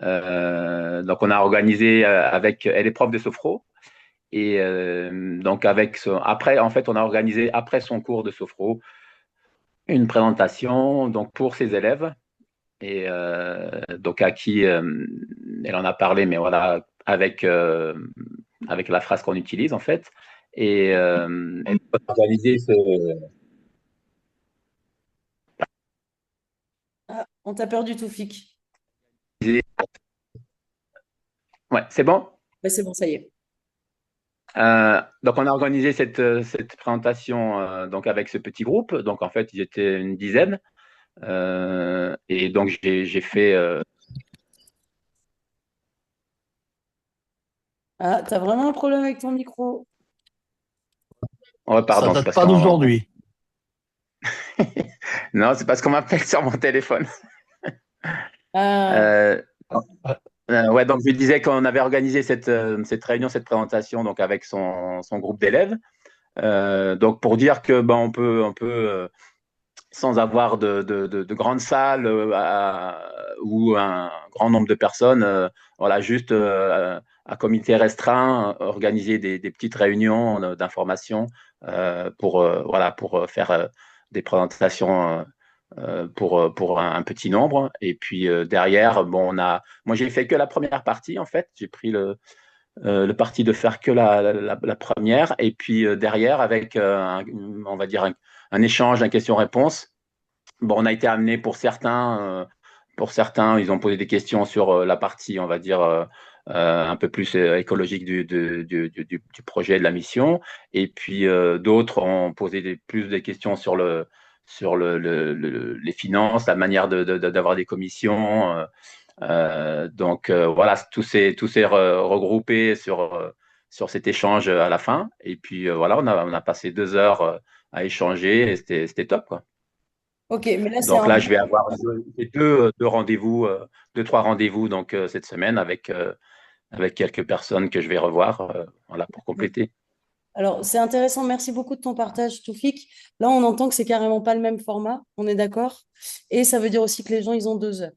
Donc, on a organisé avec, elle est prof de sophro. Et donc, après, en fait, on a organisé après son cours de sophro une présentation donc, pour ses élèves et donc à qui elle en a parlé, mais voilà, avec la phrase qu'on utilise en fait. Et elle peut organiser Ah, on t'a perdu tout, Fik. Ouais, c'est bon. Ouais, c'est bon, ça y est. Donc on a organisé cette présentation donc avec ce petit groupe. Donc en fait, ils étaient une dizaine. Et donc j'ai fait. Ah, t'as vraiment un problème avec ton micro. Oh, Ça pardon, c'est date parce pas qu'on. d'aujourd'hui. Non, c'est parce qu'on m'appelle sur mon téléphone. Ah, Euh, Ouais. Ouais, donc je disais qu'on avait organisé cette réunion, cette présentation donc avec son groupe d'élèves. Donc pour dire que ben, on peut sans avoir de grandes salles ou un grand nombre de personnes, voilà, juste à comité restreint, organiser des petites réunions d'information voilà, pour faire des présentations pour un petit nombre. Et puis derrière, bon, moi j'ai fait que la première partie en fait. J'ai pris le parti de faire que la première, et puis derrière, avec, on va dire, un échange, une question-réponse. Bon, on a été amené pour certains, ils ont posé des questions sur la partie, on va dire, un peu plus écologique du projet, de la mission. Et puis d'autres ont posé plus des questions sur les finances, la manière d'avoir des commissions. Donc voilà, tout s'est regroupé sur cet échange à la fin. Et puis voilà, on a passé 2 heures à échanger et c'était top, quoi. Ok, mais là, c'est Donc un... là, je vais avoir deux rendez-vous, 2, 3 rendez-vous donc cette semaine avec quelques personnes que je vais revoir, voilà, pour compléter. Alors, c'est intéressant. Merci beaucoup de ton partage, Toufik. Là, on entend que c'est carrément pas le même format. On est d'accord? Et ça veut dire aussi que les gens, ils ont 2 heures.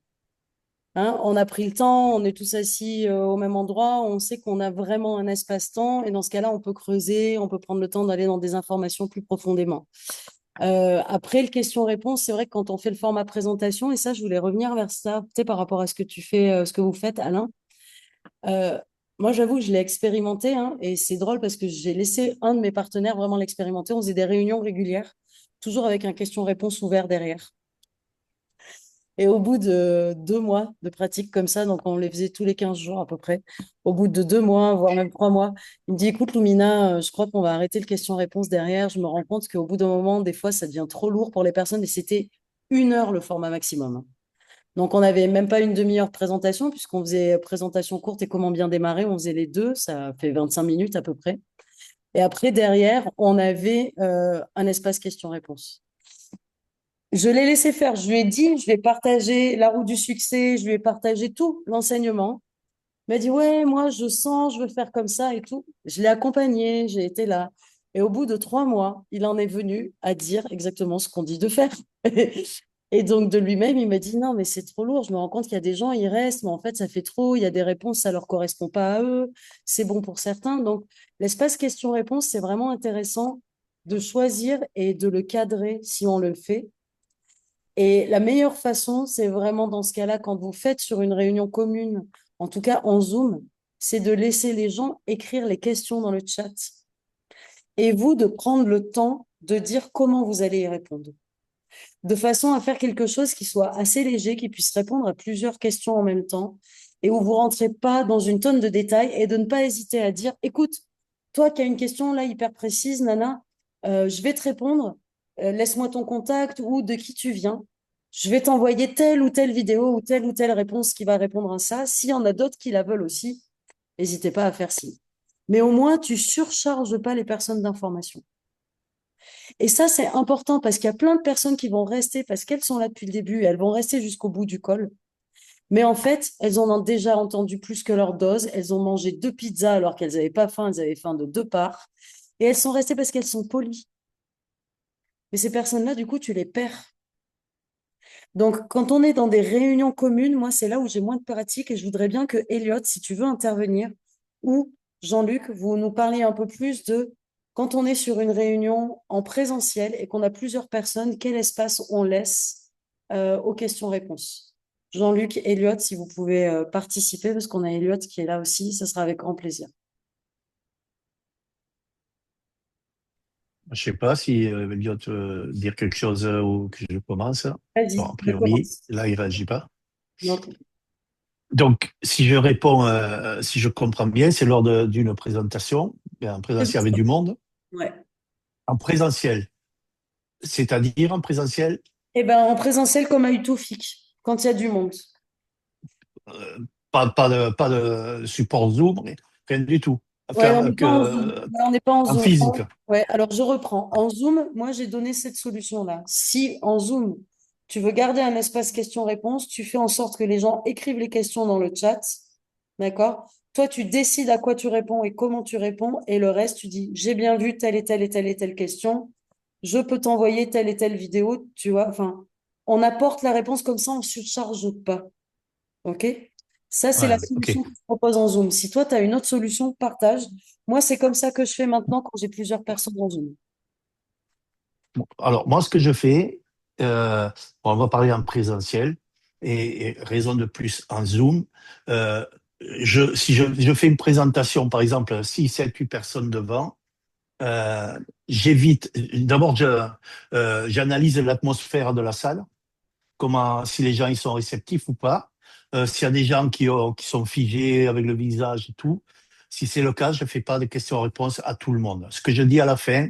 Hein, on a pris le temps, on est tous assis au même endroit, on sait qu'on a vraiment un espace-temps et dans ce cas-là, on peut creuser, on peut prendre le temps d'aller dans des informations plus profondément. Après le question-réponse, c'est vrai que quand on fait le format présentation, et ça, je voulais revenir vers ça, peut-être par rapport à ce que tu fais, ce que vous faites, Alain. Euh, Moi, j'avoue que je l'ai expérimenté, hein, et c'est drôle parce que j'ai laissé un de mes partenaires vraiment l'expérimenter. On faisait des réunions régulières, toujours avec un question-réponse ouvert derrière. Et au bout de 2 mois de pratique comme ça, donc on les faisait tous les 15 jours à peu près, au bout de 2 mois, voire même 3 mois, il me dit, écoute, Lumina, je crois qu'on va arrêter le question-réponse derrière. Je me rends compte qu'au bout d'un moment, des fois, ça devient trop lourd pour les personnes et c'était 1 heure le format maximum, hein. Donc, on n'avait même pas une demi-heure de présentation, puisqu'on faisait présentation courte et comment bien démarrer. On faisait les deux, ça fait 25 minutes à peu près. Et après, derrière, on avait un espace question-réponse. Je l'ai laissé faire. Je lui ai dit, je vais partager la route du succès, je lui ai partagé tout l'enseignement. Il m'a dit, ouais, moi, je sens, je veux faire comme ça et tout. Je l'ai accompagné, j'ai été là. Et au bout de 3 mois, il en est venu à dire exactement ce qu'on dit de faire. Et donc, de lui-même, il m'a dit, non, mais c'est trop lourd. Je me rends compte qu'il y a des gens, ils restent, mais en fait, ça fait trop. Il y a des réponses, ça leur correspond pas à eux. C'est bon pour certains. Donc, l'espace question-réponse, c'est vraiment intéressant de choisir et de le cadrer si on le fait. Et la meilleure façon, c'est vraiment dans ce cas-là, quand vous faites sur une réunion commune, en tout cas en Zoom, c'est de laisser les gens écrire les questions dans le chat et vous de prendre le temps de dire comment vous allez y répondre, de façon à faire quelque chose qui soit assez léger, qui puisse répondre à plusieurs questions en même temps et où vous rentrez pas dans une tonne de détails et de ne pas hésiter à dire, écoute, toi qui as une question là hyper précise, Nana, je vais te répondre, laisse-moi ton contact ou de qui tu viens. Je vais t'envoyer telle ou telle vidéo ou telle réponse qui va répondre à ça. S'il y en a d'autres qui la veulent aussi, n'hésitez pas à faire ci. Mais au moins, tu surcharges pas les personnes d'informations. Et ça, c'est important parce qu'il y a plein de personnes qui vont rester parce qu'elles sont là depuis le début et elles vont rester jusqu'au bout du col. Mais en fait, elles en ont déjà entendu plus que leur dose. Elles ont mangé 2 pizzas alors qu'elles n'avaient pas faim. Elles avaient faim de 2 parts. Et elles sont restées parce qu'elles sont polies. Mais ces personnes-là, du coup, tu les perds. Donc, quand on est dans des réunions communes, moi, c'est là où j'ai moins de pratique et je voudrais bien que Elliot, si tu veux intervenir, ou Jean-Luc, vous nous parliez un peu plus de quand on est sur une réunion en présentiel et qu'on a plusieurs personnes, quel espace on laisse aux questions-réponses. Jean-Luc, Elliot, si vous pouvez participer, parce qu'on a Elliot qui est là aussi, ce sera avec grand plaisir. Je sais pas si Elliot veut dire quelque chose ou que je commence. Vas-y, Bon, a je priori, commence. là, il réagit pas. Donc, Donc, si je réponds, si je comprends bien, c'est lors d'une présentation, en présentiel avec du monde, ouais. en présentiel, c'est-à-dire en présentiel, Eh ben, en présentiel comme à Utopic, quand il y a du monde. euh, pas de support Zoom, rien du tout. Ouais, on Enfin, n'est pas en Zoom. Ouais, on n'est pas en en Zoom. physique. Ouais, alors je reprends. En Zoom, moi, j'ai donné cette solution-là. Si en Zoom, tu veux garder un espace questions-réponses, tu fais en sorte que les gens écrivent les questions dans le chat. D'accord? Toi, tu décides à quoi tu réponds et comment tu réponds. Et le reste, tu dis, j'ai bien vu telle et telle et telle et telle question. Je peux t'envoyer telle et telle vidéo. Tu vois, enfin, on apporte la réponse comme ça, on ne surcharge pas. OK? Ça, c'est la Ouais, ok. solution que je propose en Zoom. Si toi, tu as une autre solution, partage. Moi, c'est comme ça que je fais maintenant quand j'ai plusieurs personnes en Zoom. Bon, alors, moi, ce que je fais, on va parler en présentiel et raison de plus en Zoom. euh, si je fais une présentation, par exemple, 6, 7, 8 personnes devant, j'évite, d'abord, j'analyse l'atmosphère de la salle, comment, si les gens ils sont réceptifs ou pas. S'il y a des gens qui sont figés avec le visage et tout, si c'est le cas, je ne fais pas de questions-réponses à tout le monde. Ce que je dis à la fin,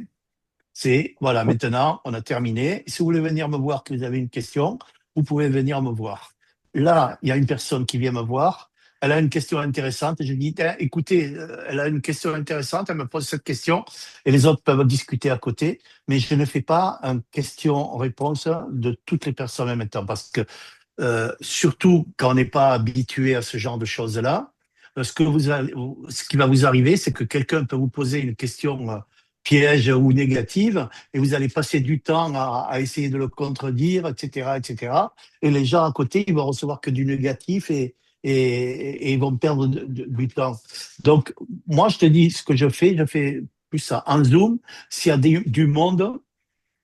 c'est, voilà, maintenant, on a terminé. Si vous voulez venir me voir, que vous avez une question, vous pouvez venir me voir. Là, il y a une personne qui vient me voir. Elle a une question intéressante. Je dis, tiens, écoutez, elle a une question intéressante. Elle me pose cette question et les autres peuvent discuter à côté. Mais je ne fais pas une question-réponse de toutes les personnes en même temps parce que, surtout quand on n'est pas habitué à ce genre de choses-là, ce qui va vous arriver, c'est que quelqu'un peut vous poser une question piège ou négative, et vous allez passer du temps à essayer de le contredire, etc., etc. Et les gens à côté, ils vont recevoir que du négatif et ils vont perdre du temps. Donc, moi, je te dis ce que je fais plus ça. En Zoom, s'il y a du monde,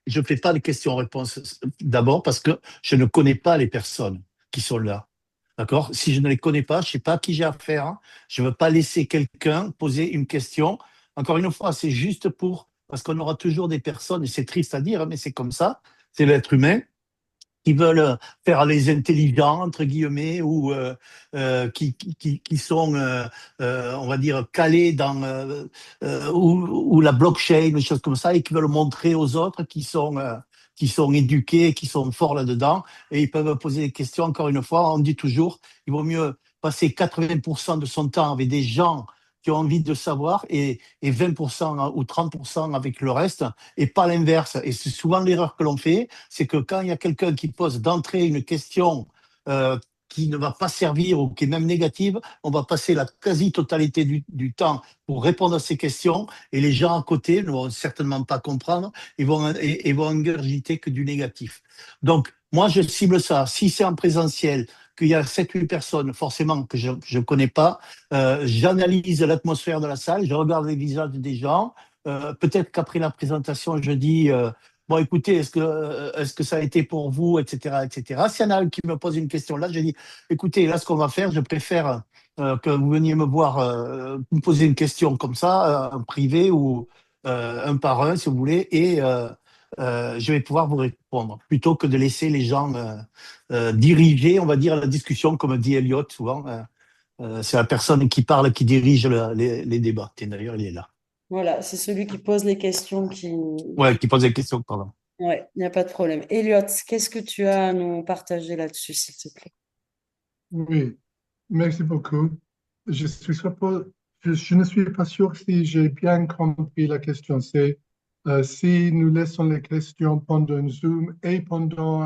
je ne fais pas de questions-réponses d'abord parce que je ne connais pas les personnes qui sont là. D'accord? Si je ne les connais pas, je ne sais pas à qui j'ai affaire, hein. Je ne veux pas laisser quelqu'un poser une question. Encore une fois, c'est juste parce qu'on aura toujours des personnes, et c'est triste à dire, mais c'est comme ça, c'est l'être humain, qui veulent faire les intelligents, entre guillemets, ou qui sont, on va dire, calés dans ou la blockchain, des choses comme ça, et qui veulent montrer aux autres qui sont éduqués, qui sont forts là-dedans, et ils peuvent poser des questions. Encore une fois, on dit toujours, il vaut mieux passer 80% de son temps avec des gens qui ont envie de savoir et 20% ou 30% avec le reste, et pas l'inverse. Et c'est souvent l'erreur que l'on fait, c'est que quand il y a quelqu'un qui pose d'entrée une question qui ne va pas servir ou qui est même négative, on va passer la quasi-totalité du temps pour répondre à ces questions et les gens à côté ne vont certainement pas comprendre et vont ingurgiter que du négatif. Donc, moi, je cible ça. Si c'est en présentiel, qu'il y a 7-8 personnes, forcément, que je ne connais pas, j'analyse l'atmosphère de la salle, je regarde les visages des gens. Peut-être qu'après la présentation, je dis bon, écoutez, est-ce que ça a été pour vous, etc., etc. S'il y en a un qui me pose une question là, je dis écoutez, là, ce qu'on va faire, je préfère que vous veniez me voir, me poser une question comme ça, en privé ou un par un, si vous voulez, et je vais pouvoir vous répondre, plutôt que de laisser les gens diriger, on va dire, la discussion, comme dit Elliot souvent. C'est la personne qui parle qui dirige les débats. Et d'ailleurs, il est là. Voilà, c'est celui qui pose les questions qui... Ouais, qui pose des questions, pardon. Ouais, il n'y a pas de problème. Elliot, qu'est-ce que tu as à nous partager là-dessus, s'il te plaît? Oui, merci beaucoup. Je ne suis pas sûr si j'ai bien compris la question. C'est si nous laissons les questions pendant un Zoom et pendant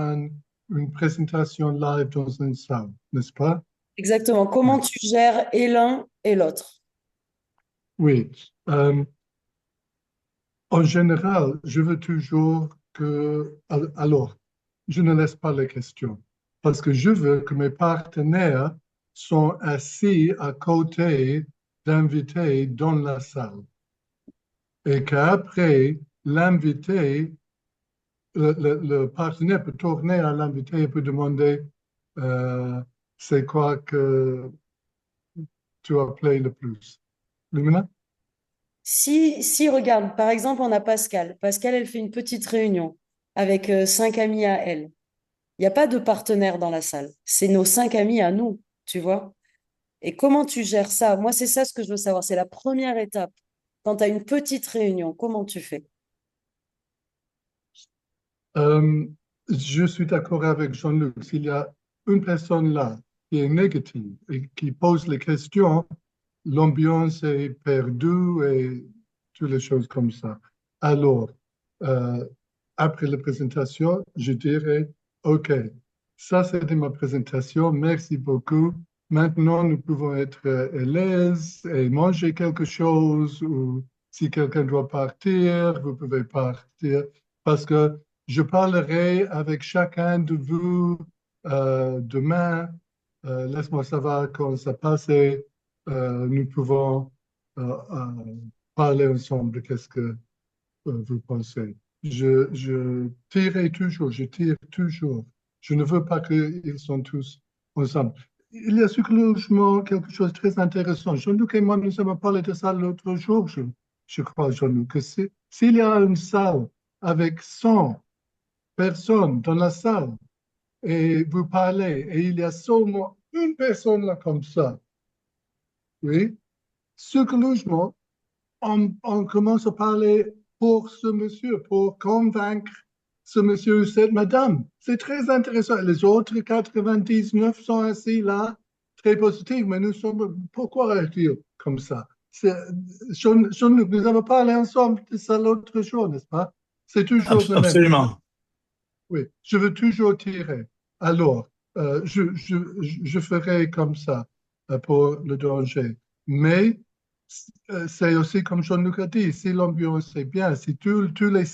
une présentation live dans une salle, n'est-ce pas? Exactement. Comment tu gères et l'un et l'autre? Oui. Euh, En général, je veux toujours alors, je ne laisse pas les questions parce que je veux que mes partenaires soient assis à côté d'invités dans la salle et qu'après, l'invité, le partenaire peut tourner à l'invité et peut demander euh, c'est quoi que tu as appelé le plus. Lumina? Si, regarde, par exemple, on a Pascal. Pascal, elle fait une petite réunion avec 5 amis à elle. Il n'y a pas de partenaire dans la salle. C'est nos 5 amis à nous, tu vois. Et comment tu gères ça? Moi, c'est ça ce que je veux savoir. C'est la première étape. Quand tu as une petite réunion, comment tu fais? Euh, je suis d'accord avec Jean-Luc. S'il y a une personne là qui est négative et qui pose les questions, l'ambiance est perdue et toutes les choses comme ça. Alors, euh, après la présentation, je dirais, OK, ça c'était ma présentation, merci beaucoup. Maintenant, nous pouvons être à l'aise et manger quelque chose ou si quelqu'un doit partir, vous pouvez partir parce que je parlerai avec chacun de vous demain. Laisse-moi savoir quand ça passe et nous pouvons parler ensemble. Qu'est-ce que vous pensez? Je tirerai toujours, je tire toujours. Je ne veux pas qu'ils sont tous ensemble. il y a psychologiquement quelque chose de très intéressant. Jean-Luc et moi, nous avons parlé de ça l'autre jour, je crois, Jean-Luc, que s'il y a une salle avec 100 personnes dans la salle et vous parlez et il y a seulement une personne là comme ça, oui, psychologiquement, on commence à parler pour ce monsieur, pour convaincre ce monsieur ou cette madame. C'est très intéressant. Les autres 99 sont assis là, très positifs, mais nous sommes. Pourquoi réagir comme ça? Jean-Luc, nous avons parlé ensemble de ça l'autre jour, n'est-ce pas? C'est toujours le même. Absolument. Oui, je veux toujours tirer. Alors, je ferai comme ça pour le danger. Mais c'est aussi comme Jean-Luc a dit, si l'ambiance est bien, si tous les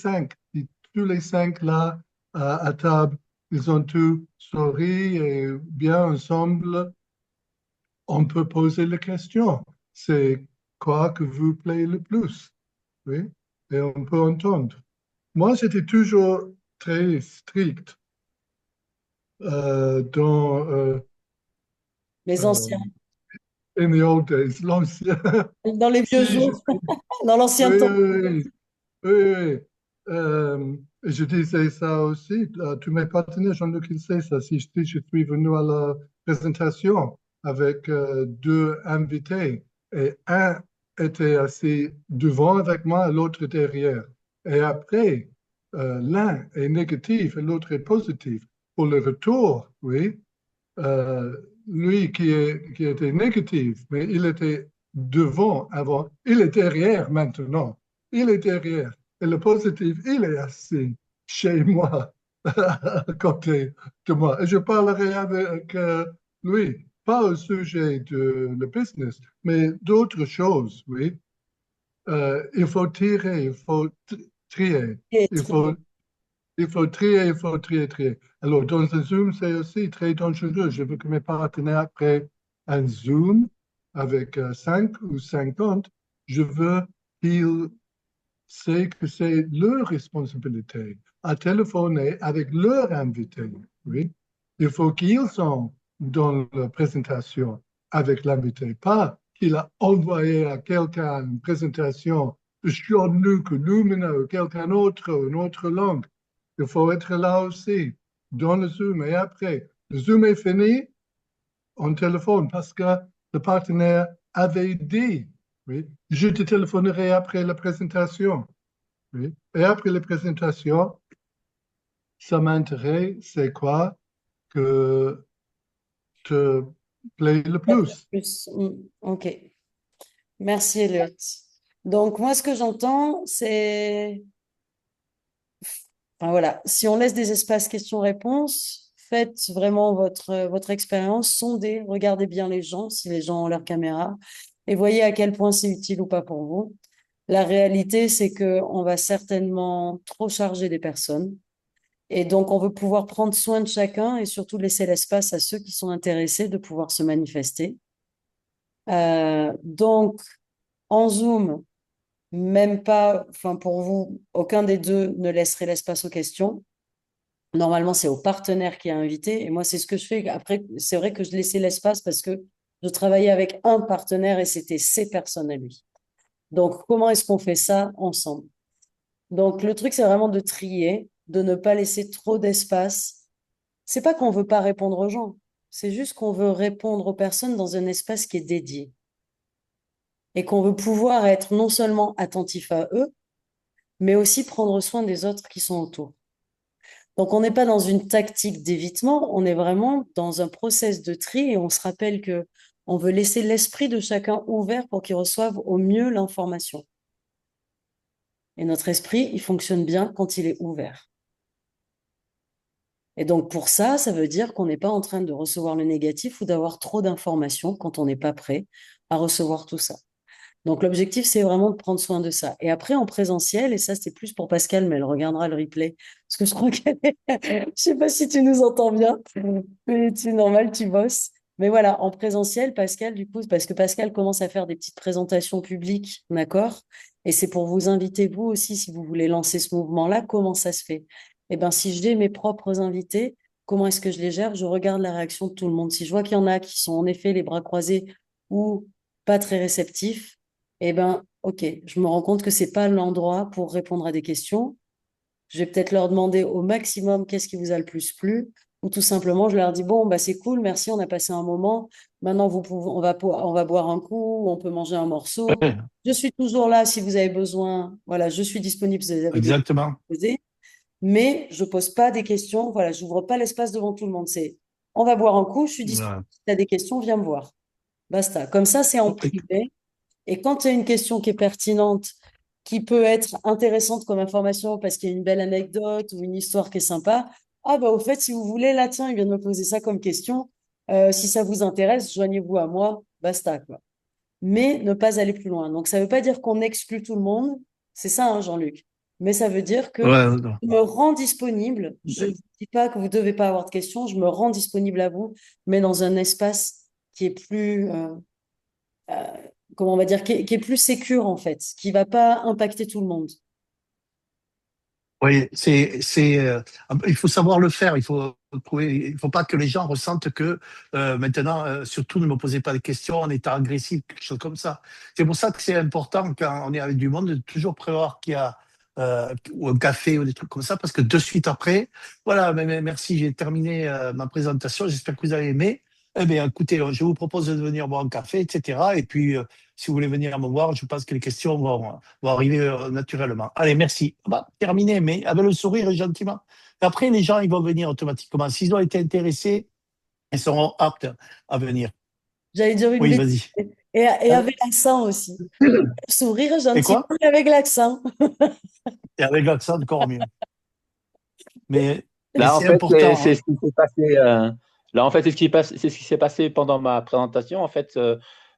cinq là à table, ils ont tous souri et bien ensemble, on peut poser la question. C'est quoi que vous plaît le plus? Oui, et on peut entendre. Moi, j'étais toujours très strict dans Les euh, anciens, in the old days, l'ancien. dans les vieux Si je jours, suis, dans l'ancien oui, temps. oui, oui, oui, oui. Je disais ça aussi. Tous mes partenaires, Jean-Luc, il sait ça. Si je suis venu à la présentation avec deux invités et un était assis devant avec moi et l'autre derrière. Et après, l'un est négatif et l'autre est positif. Pour le retour, oui, lui qui était négatif, mais il était devant avant, il est derrière maintenant. Il est derrière. Et le positif, il est assis chez moi, à côté de moi. Et je parlerai avec lui, pas au sujet de le business, mais d'autres choses, oui. Il faut tirer, il faut trier, Et il faut il faut trier, trier. Alors, dans un Zoom, c'est aussi très dangereux. Je veux que mes partenaires, après un Zoom avec 5 ou 50, je veux qu'ils sachent que c'est leur responsabilité à téléphoner avec leur invité. Oui. Il faut qu'ils sont dans la présentation avec l'invité, pas qu'il a envoyé à quelqu'un une présentation de Jean-Luc Lumina ou quelqu'un d'autre, une autre langue. Il faut être là aussi, dans le Zoom. Et après, le Zoom est fini, on téléphone parce que le partenaire avait dit, oui, je te téléphonerai après la présentation. Oui. Et après la présentation, ça m'intéresse, c'est quoi que te plaît le plus. plus. Ok. Merci, Elliot. Donc, moi, ce que j'entends, c'est, enfin, voilà, si on laisse des espaces questions-réponses, faites vraiment votre expérience, sondez, regardez bien les gens, si les gens ont leur caméra, et voyez à quel point c'est utile ou pas pour vous. La réalité, c'est qu'on va certainement trop charger des personnes. Et donc, on veut pouvoir prendre soin de chacun et surtout laisser l'espace à ceux qui sont intéressés de pouvoir se manifester. Donc, en Zoom, même pas, enfin pour vous, aucun des deux ne laisserait l'espace aux questions. Normalement, c'est au partenaire qui est invité. Et moi, c'est ce que je fais. Après, c'est vrai que je laissais l'espace parce que je travaillais avec un partenaire et c'était ses personnes à lui. Donc, comment est-ce qu'on fait ça ensemble? Donc, le truc, c'est vraiment de trier, de ne pas laisser trop d'espace. C'est pas qu'on veut pas répondre aux gens. C'est juste qu'on veut répondre aux personnes dans un espace qui est dédié. Et qu'on veut pouvoir être non seulement attentif à eux, mais aussi prendre soin des autres qui sont autour. Donc, on n'est pas dans une tactique d'évitement, on est vraiment dans un process de tri et on se rappelle que on veut laisser l'esprit de chacun ouvert pour qu'il reçoive au mieux l'information. Et notre esprit, il fonctionne bien quand il est ouvert. Et donc, pour ça, ça veut dire qu'on n'est pas en train de recevoir le négatif ou d'avoir trop d'informations quand on n'est pas prêt à recevoir tout ça. Donc, l'objectif, c'est vraiment de prendre soin de ça. Et après, en présentiel, et ça, c'est plus pour Pascal, mais elle regardera le replay, parce que je crois qu'elle est... Je sais pas si tu nous entends bien, mais c'est normal, tu bosses. Mais voilà, en présentiel, Pascal, du coup, parce que Pascal commence à faire des petites présentations publiques, d'accord? Et c'est pour vous inviter, vous aussi, si vous voulez lancer ce mouvement-là, comment ça se fait? Eh bien, si j'ai mes propres invités, comment est-ce que je les gère? Je regarde la réaction de tout le monde. Si je vois qu'il y en a qui sont en effet les bras croisés ou pas très réceptifs, eh ben, ok, je me rends compte que c'est pas l'endroit pour répondre à des questions. Je vais peut-être leur demander au maximum qu'est-ce qui vous a le plus plu, ou tout simplement je leur dis bon bah c'est cool, merci, on a passé un moment. Maintenant on va boire un coup, on peut manger un morceau. Ouais, Je suis toujours là si vous avez besoin. Voilà, je suis disponible si vous avez des questions exactement. à poser, mais je pose pas des questions. Voilà, j'ouvre pas l'espace devant tout le monde. C'est on va boire un coup, je suis disponible. Voilà. Si tu as des questions, viens me voir. Basta. Comme ça, c'est en privé. Et quand tu as une question qui est pertinente, qui peut être intéressante comme information parce qu'il y a une belle anecdote ou une histoire qui est sympa, ah bah au fait, si vous voulez, là, tiens, il vient de me poser ça comme question. Si ça vous intéresse, joignez-vous à moi, basta, quoi. Mais ne pas aller plus loin. Donc, ça ne veut pas dire qu'on exclut tout le monde, c'est ça, hein, Jean-Luc. Mais ça veut dire que Ouais, non. je me rends disponible. Je ne dis pas que vous ne devez pas avoir de questions, je me rends disponible à vous, mais dans un espace qui est plus, euh, comment on va dire, qui est plus sécure en fait, qui va pas impacter tout le monde. Oui, il faut savoir le faire. Il faut pas que les gens ressentent que maintenant, surtout ne me posez pas de questions en étant agressif, quelque chose comme ça. C'est pour ça que c'est important quand on est avec du monde de toujours prévoir qu'il y a ou un café ou des trucs comme ça, parce que de suite après, voilà, merci, j'ai terminé ma présentation. J'espère que vous avez aimé. Eh bien, écoutez, je vous propose de venir boire un café, etc. Et puis, si vous voulez venir me voir, je pense que les questions vont arriver naturellement. Allez, merci. On va terminer, mais avec le sourire et gentiment. Et après, les gens, ils vont venir automatiquement. S'ils ont été intéressés, ils seront aptes à venir. J'allais dire une Oui, bêtise. vas-y. Et avec l'accent aussi. Sourire Et gentiment quoi? et avec l'accent. Et avec l'accent, encore mieux. Mais Là, en c'est fait, important, c'est hein. ce qui s'est passé. Là, en fait, c'est ce qui s'est passé pendant ma présentation. En fait,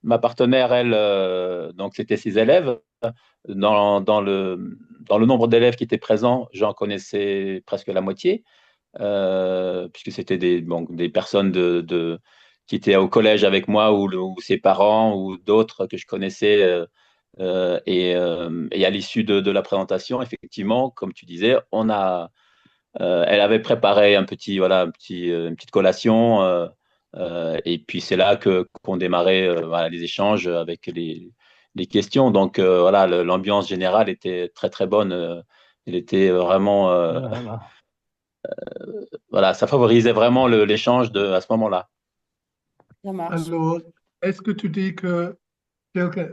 ma partenaire, elle, donc c'était ses élèves. Dans le nombre d'élèves qui étaient présents, j'en connaissais presque la moitié, puisque c'était des personnes qui étaient au collège avec moi ou ses parents ou d'autres que je connaissais. Et à l'issue de la présentation, effectivement, comme tu disais, elle avait préparé une petite collation. Et puis c'est là qu'on démarrait voilà, les échanges avec les questions. Donc voilà, l'ambiance générale était très très bonne. Elle était vraiment, Voilà. voilà, ça favorisait vraiment l'échange à ce moment-là. Ça marche. Alors, est-ce que tu dis que quelqu'un,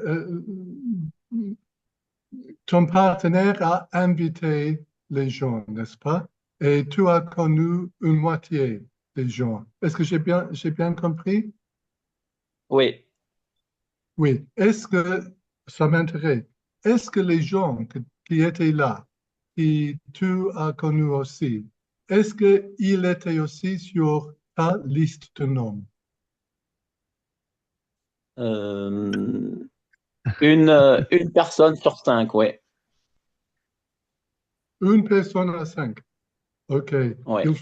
ton partenaire a invité les gens, n'est-ce pas? Et tu as connu une moitié des gens. Est-ce que j'ai bien compris? Oui. Oui. Est-ce que, ça m'intéresse, est-ce que les gens qui étaient là, qui tu as connus aussi, est-ce qu'ils étaient aussi sur ta liste de noms? Euh, une personne sur cinq, oui. Une personne à cinq. OK. Ouais. Il,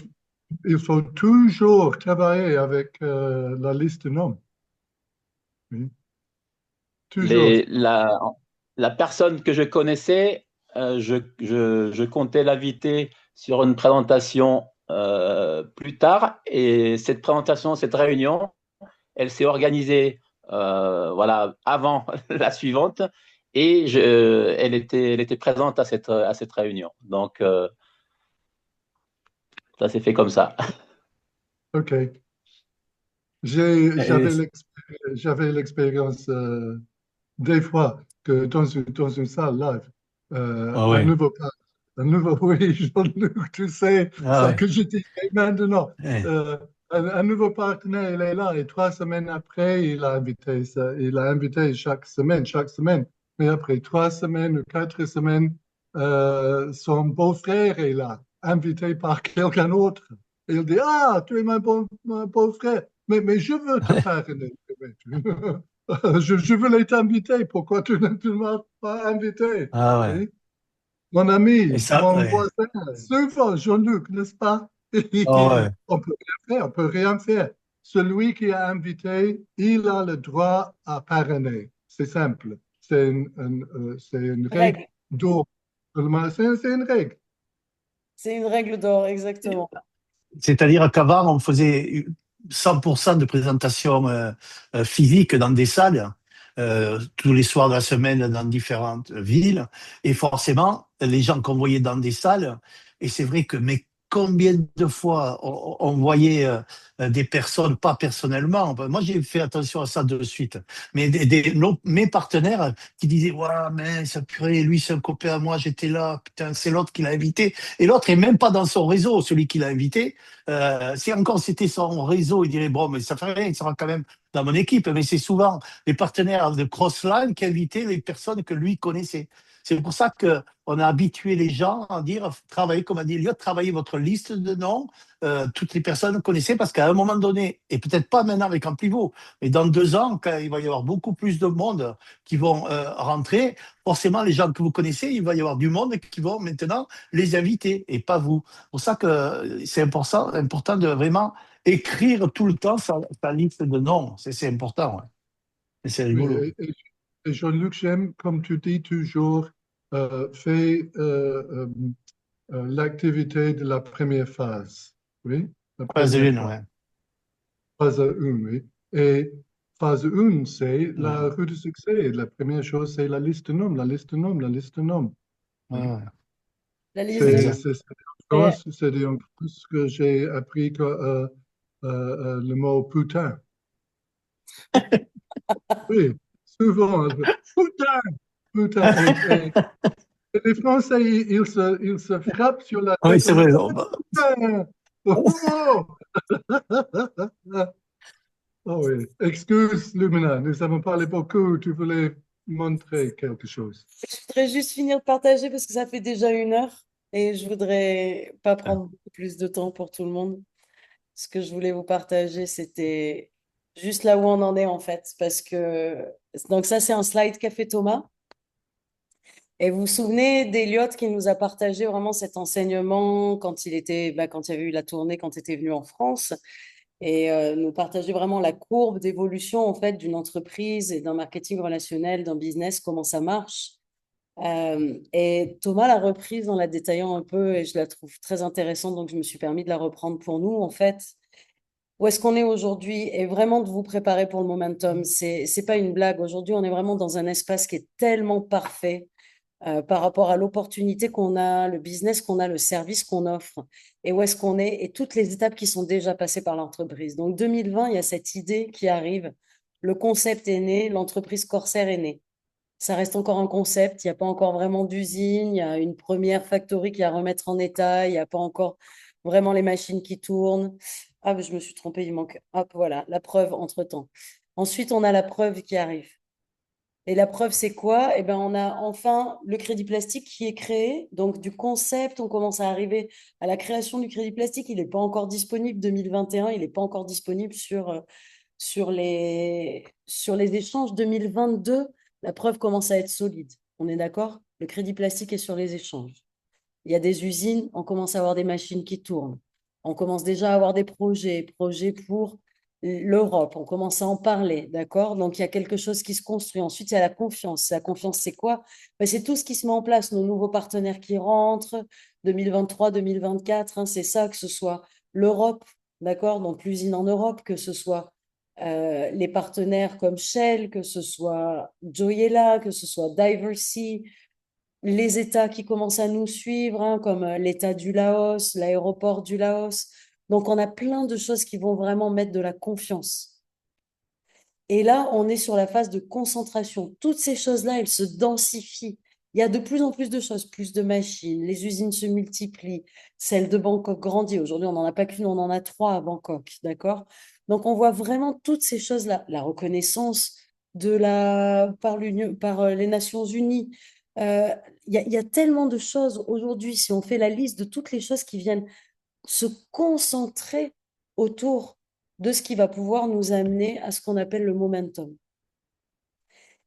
il faut toujours travailler avec la liste de noms. Oui. Toujours. La personne que je connaissais, je comptais l'inviter sur une présentation plus tard. Et cette présentation, cette réunion, elle s'est organisée voilà, avant la suivante. Et elle était présente à cette réunion. Donc, ça s'est fait comme ça. OK. Et- J'avais l'expérience des fois que dans une salle live, ah un ouais. un nouveau, oui, Jean-Luc, tu sais, Ah ça ouais. que je dis maintenant, Eh. un nouveau partenaire, il est là et 3 semaines après, il a invité chaque semaine. Mais après 3 semaines ou 4 semaines, son beau-frère est là, invité par quelqu'un d'autre. Et il dit, ah, tu es mon beau-frère, mais je veux te parrainer. Je voulais t'inviter. Pourquoi tu ne m'as pas invité? Ah ouais. Oui. Mon ami, Et ça, mon ouais. voisin, souvent, Jean-Luc, n'est-ce pas? Ah ouais. On peut rien faire, on peut rien faire. Celui qui a invité, il a le droit à parrainer. C'est simple. C'est une règle Règle. d'or. C'est une règle. C'est une règle d'or, exactement. C'est-à-dire qu'avant, on faisait 100% de présentations physiques dans des salles, tous les soirs de la semaine dans différentes villes. Et forcément, les gens qu'on voyait dans des salles, et c'est vrai que, mais combien de fois on voyait des personnes, pas personnellement, moi j'ai fait attention à ça de suite, mais mes partenaires qui disaient, ouais, mais ça purée, lui c'est un copain à moi, j'étais là, putain, c'est l'autre qui l'a invité. Et l'autre est même pas dans son réseau, celui qui l'a invité. Si encore c'était son réseau, il dirait, bon, mais ça fait rien, il sera quand même dans mon équipe. Mais c'est souvent les partenaires de Crossline qui invitaient les personnes que lui connaissait. C'est pour ça qu'on a habitué les gens à dire, travaillez, comme a dit Elliot, travaillez votre liste de noms, toutes les personnes connaissaient, parce qu'à un moment donné, et peut-être pas maintenant avec Amplivo, mais dans 2 ans, quand il va y avoir beaucoup plus de monde qui vont rentrer, forcément, les gens que vous connaissez, il va y avoir du monde qui vont maintenant les inviter, et pas vous. C'est pour ça que c'est important de vraiment écrire tout le temps sa liste de noms. C'est important, ouais. Et c'est Oui, rigolo. et Jean-Luc, j'aime, comme tu dis toujours, fais l'activité de la première phase. Oui, la Phase première 1, phase. ouais. Phase 1, oui. Et phase 1, c'est la Ouais. route de succès. La première chose, c'est la liste de noms, la liste de noms, la liste de noms. Ouais. La liste de Exact. C'est en Et, France, c'est en plus que j'ai appris que, le mot putain. Oui, souvent, putain, putain. Et les Français, ils se frappent sur la Oui, tête. c'est vrai. Putain! Oh! Oh oui. Excuse, Lumina, nous avons parlé beaucoup. Tu voulais montrer quelque chose. je voudrais juste finir de partager parce que ça fait déjà 1 heure et je voudrais pas prendre beaucoup plus de temps pour tout le monde. Ce que je voulais vous partager, c'était juste là où on en est en fait. Parce que, donc ça, c'est un slide qu'a fait Thomas. Et vous vous souvenez d'Eliott qui nous a partagé vraiment cet enseignement quand il était, quand il y avait eu la tournée, quand il était venu en France, et nous partager vraiment la courbe d'évolution en fait d'une entreprise et d'un marketing relationnel, d'un business, comment ça marche. Et Thomas l'a reprise en la détaillant un peu et je la trouve très intéressante, donc je me suis permis de la reprendre pour nous en fait. Où est-ce qu'on est aujourd'hui et vraiment de vous préparer pour le momentum. C'est pas une blague. Aujourd'hui, on est vraiment dans un espace qui est tellement parfait par rapport à l'opportunité qu'on a, le business qu'on a, le service qu'on offre et où est-ce qu'on est et toutes les étapes qui sont déjà passées par l'entreprise. Donc 2020, il y a cette idée qui arrive. Le concept est né, l'entreprise Corsair est née. Ça reste encore un concept, il n'y a pas encore vraiment d'usine, il y a une première factory qui est à remettre en état, il n'y a pas encore vraiment les machines qui tournent. Ah, mais je me suis trompée, il manque. Hop, voilà, la preuve entre-temps. Ensuite, on a la preuve qui arrive. Et la preuve, c'est quoi? Eh ben, on a enfin le crédit plastique qui est créé. Donc, du concept, on commence à arriver à la création du crédit plastique. Il n'est pas encore disponible 2021, il n'est pas encore disponible sur les échanges 2022. La preuve commence à être solide. On est d'accord? Le crédit plastique est sur les échanges. Il y a des usines, on commence à avoir des machines qui tournent. On commence déjà à avoir des projets pour l'Europe. On commence à en parler, d'accord? Donc, il y a quelque chose qui se construit. Ensuite, il y a la confiance. La confiance, c'est quoi? Ben, c'est tout ce qui se met en place, nos nouveaux partenaires qui rentrent, 2023, 2024, hein, c'est ça, que ce soit l'Europe, d'accord? Donc, l'usine en Europe, que ce soit les partenaires comme Shell, que ce soit Joyella, que ce soit Diversea, les États qui commencent à nous suivre, hein, comme l'État du Laos, l'aéroport du Laos. Donc, on a plein de choses qui vont vraiment mettre de la confiance. Et là, on est sur la phase de concentration. Toutes ces choses-là, elles se densifient. Il y a de plus en plus de choses, plus de machines, les usines se multiplient, celle de Bangkok grandit. Aujourd'hui, on n'en a pas qu'une, on en a 3 à Bangkok, d'accord? Donc, on voit vraiment toutes ces choses-là. La reconnaissance par les Nations Unies. Euh, il y a tellement de choses aujourd'hui, si on fait la liste de toutes les choses qui viennent se concentrer autour de ce qui va pouvoir nous amener à ce qu'on appelle le momentum.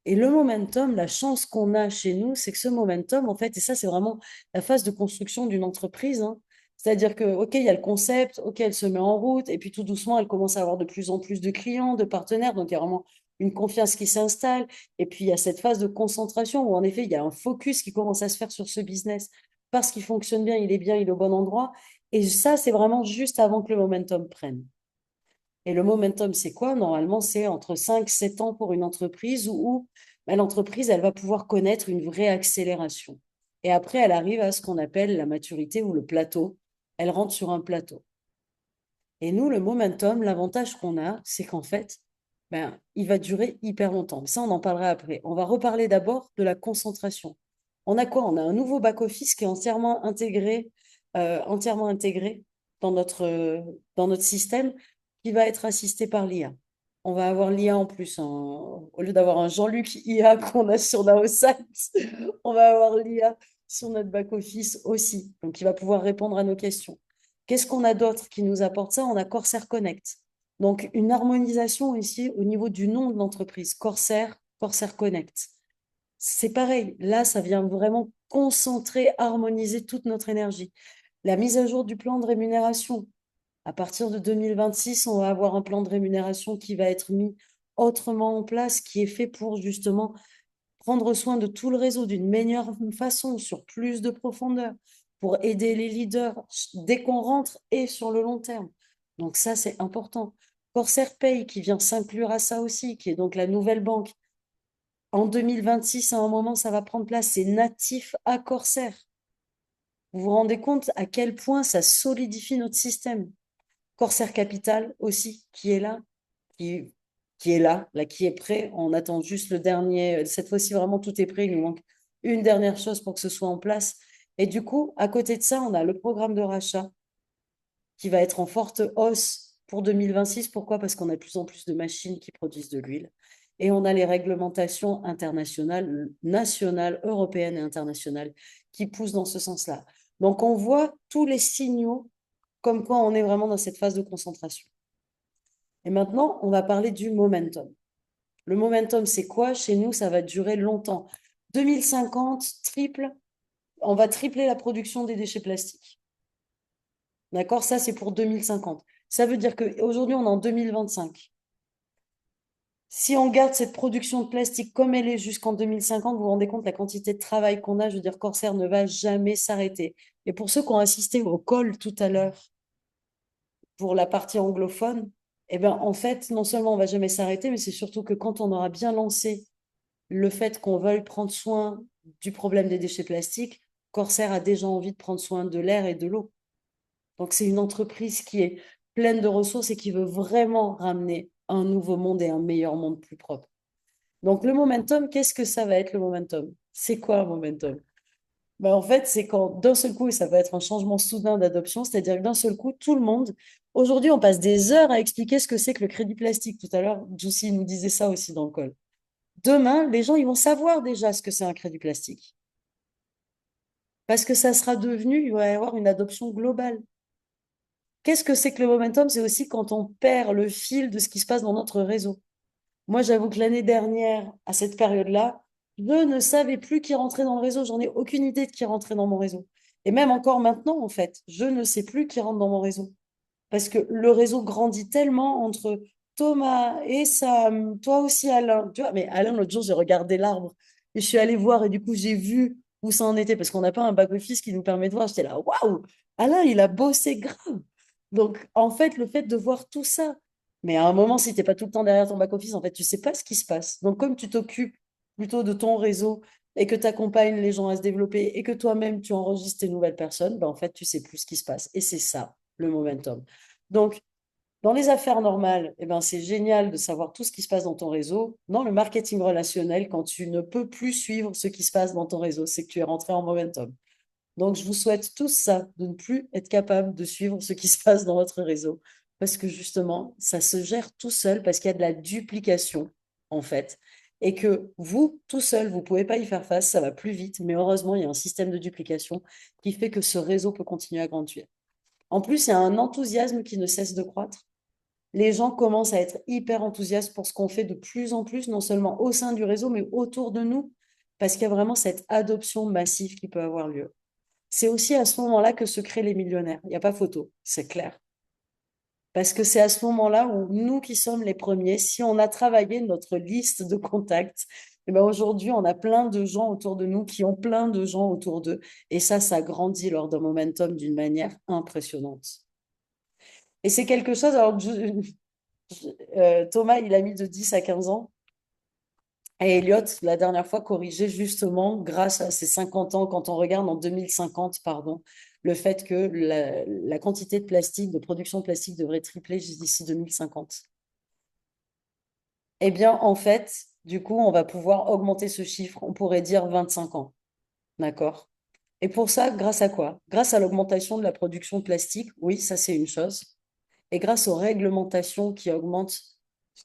Et le momentum, la chance qu'on a chez nous, c'est que ce momentum, en fait, et ça, c'est vraiment la phase de construction d'une entreprise, hein. C'est-à-dire que, OK, il y a le concept, OK, elle se met en route, et puis tout doucement, elle commence à avoir de plus en plus de clients, de partenaires, donc il y a vraiment une confiance qui s'installe. Et puis, il y a cette phase de concentration où, en effet, il y a un focus qui commence à se faire sur ce business. parce qu'il fonctionne bien, il est au bon endroit. Et ça, c'est vraiment juste avant que le momentum prenne. Et le momentum, c'est quoi? Normalement, c'est entre 5 et 7 ans pour une entreprise où bah, l'entreprise, elle va pouvoir connaître une vraie accélération. Et après, elle arrive à ce qu'on appelle la maturité ou le plateau. Elle rentre sur un plateau. Et nous, le momentum, l'avantage qu'on a, c'est qu'en fait, ben, il va durer hyper longtemps. Ça, on en parlera après. On va reparler d'abord de la concentration. On a quoi? On a un nouveau back-office qui est entièrement intégré dans notre système, qui va être assisté par l'IA. On va avoir l'IA en plus, au lieu d'avoir un Jean-Luc IA qu'on a sur Naosat, on va avoir l'IA sur notre back-office aussi. Donc, il va pouvoir répondre à nos questions. Qu'est-ce qu'on a d'autre qui nous apporte ça? On a Corsair Connect. Donc, une harmonisation ici au niveau du nom de l'entreprise, Corsair, Corsair Connect. C'est pareil, là, ça vient vraiment concentrer, harmoniser toute notre énergie. La mise à jour du plan de rémunération. À partir de 2026, on va avoir un plan de rémunération qui va être mis autrement en place, qui est fait pour justement prendre soin de tout le réseau d'une meilleure façon, sur plus de profondeur, pour aider les leaders dès qu'on rentre et sur le long terme. Donc ça, c'est important. Corsair Pay qui vient s'inclure à ça aussi, qui est donc la nouvelle banque. En 2026, à un moment, ça va prendre place. C'est natif à Corsair. Vous vous rendez compte à quel point ça solidifie notre système. Corsair Capital aussi, qui est là, qui, qui est là, qui est prêt. On attend juste le dernier. Cette fois-ci, vraiment, tout est prêt. Il nous manque une dernière chose pour que ce soit en place. Et du coup, à côté de ça, on a le programme de rachat qui va être en forte hausse pour 2026. Pourquoi? Parce qu'on a de plus en plus de machines qui produisent de l'huile. Et on a les réglementations internationales, nationales, européennes et internationales qui poussent dans ce sens-là. Donc, on voit tous les signaux comme quoi on est vraiment dans cette phase de concentration. Et maintenant, on va parler du momentum. Le momentum, c'est quoi? Chez nous, ça va durer longtemps. 2050, on va tripler la production des déchets plastiques. D'accord? Ça, c'est pour 2050. Ça veut dire qu'aujourd'hui, on est en 2025. Si on garde cette production de plastique comme elle est jusqu'en 2050, vous vous rendez compte de la quantité de travail qu'on a. Je veux dire, Corsair ne va jamais s'arrêter. Et pour ceux qui ont assisté au call tout à l'heure, pour la partie anglophone, eh ben, en fait, non seulement on va jamais s'arrêter, mais c'est surtout que quand on aura bien lancé le fait qu'on veuille prendre soin du problème des déchets plastiques, Corsair a déjà envie de prendre soin de l'air et de l'eau. Donc, c'est une entreprise qui est pleine de ressources et qui veut vraiment ramener un nouveau monde et un meilleur monde plus propre. Donc, le momentum, qu'est-ce que ça va être le momentum? C'est quoi un momentum? Ben, en fait, c'est quand d'un seul coup, ça va être un changement soudain d'adoption, c'est-à-dire que d'un seul coup, tout le monde. Aujourd'hui, on passe des heures à expliquer ce que c'est que le crédit plastique. Tout à l'heure, Joussi nous disait ça aussi dans le call. Demain, les gens, ils vont savoir déjà ce que c'est un crédit plastique. Parce que ça sera devenu, il va y avoir une adoption globale. Qu'est-ce que c'est que le momentum? C'est aussi quand on perd le fil de ce qui se passe dans notre réseau. Moi, j'avoue que l'année dernière, à cette période-là, je ne savais plus qui rentrait dans le réseau. J'en ai aucune idée de qui rentrait dans mon réseau. Et même encore maintenant, en fait, je ne sais plus qui rentre dans mon réseau. Parce que le réseau grandit tellement entre Thomas et Sam, toi aussi Alain. Tu vois, mais Alain, l'autre jour, j'ai regardé l'arbre et je suis allée voir et du coup, j'ai vu où ça en était parce qu'on n'a pas un back-office qui nous permet de voir. J'étais là, waouh, Alain, il a bossé grave. Donc, en fait, le fait de voir tout ça, mais à un moment, si tu n'es pas tout le temps derrière ton back-office, en fait, tu ne sais pas ce qui se passe. Donc, comme tu t'occupes plutôt de ton réseau et que tu accompagnes les gens à se développer et que toi-même, tu enregistres tes nouvelles personnes, ben, en fait, tu sais plus ce qui se passe. Et c'est ça, le momentum. Donc, dans les affaires normales, eh ben, c'est génial de savoir tout ce qui se passe dans ton réseau. Dans le marketing relationnel, quand tu ne peux plus suivre ce qui se passe dans ton réseau, c'est que tu es rentré en momentum. Donc, je vous souhaite tous ça, de ne plus être capable de suivre ce qui se passe dans votre réseau, parce que justement, ça se gère tout seul, parce qu'il y a de la duplication, en fait, et que vous, tout seul, vous ne pouvez pas y faire face, ça va plus vite, mais heureusement, il y a un système de duplication qui fait que ce réseau peut continuer à grandir. En plus, il y a un enthousiasme qui ne cesse de croître. Les gens commencent à être hyper enthousiastes pour ce qu'on fait de plus en plus, non seulement au sein du réseau, mais autour de nous, parce qu'il y a vraiment cette adoption massive qui peut avoir lieu. C'est aussi à ce moment-là que se créent les millionnaires. Il n'y a pas photo, c'est clair. Parce que c'est à ce moment-là où nous qui sommes les premiers, si on a travaillé notre liste de contacts, Et ben aujourd'hui, on a plein de gens autour de nous qui ont plein de gens autour d'eux. Et ça grandit lors d'un momentum d'une manière impressionnante. Et c'est quelque chose, alors que Thomas, il a mis de 10 à 15 ans. Et Elliot, la dernière fois, corrigeait justement, grâce à ses 50 ans, quand on regarde en 2050, pardon, le fait que la quantité de plastique, de production de plastique devrait tripler d'ici 2050. Eh bien, en fait, du coup, on va pouvoir augmenter ce chiffre, on pourrait dire 25 ans. D'accord? Et pour ça, grâce à quoi? Grâce à l'augmentation de la production de plastique, oui, ça c'est une chose. Et grâce aux réglementations qui augmentent,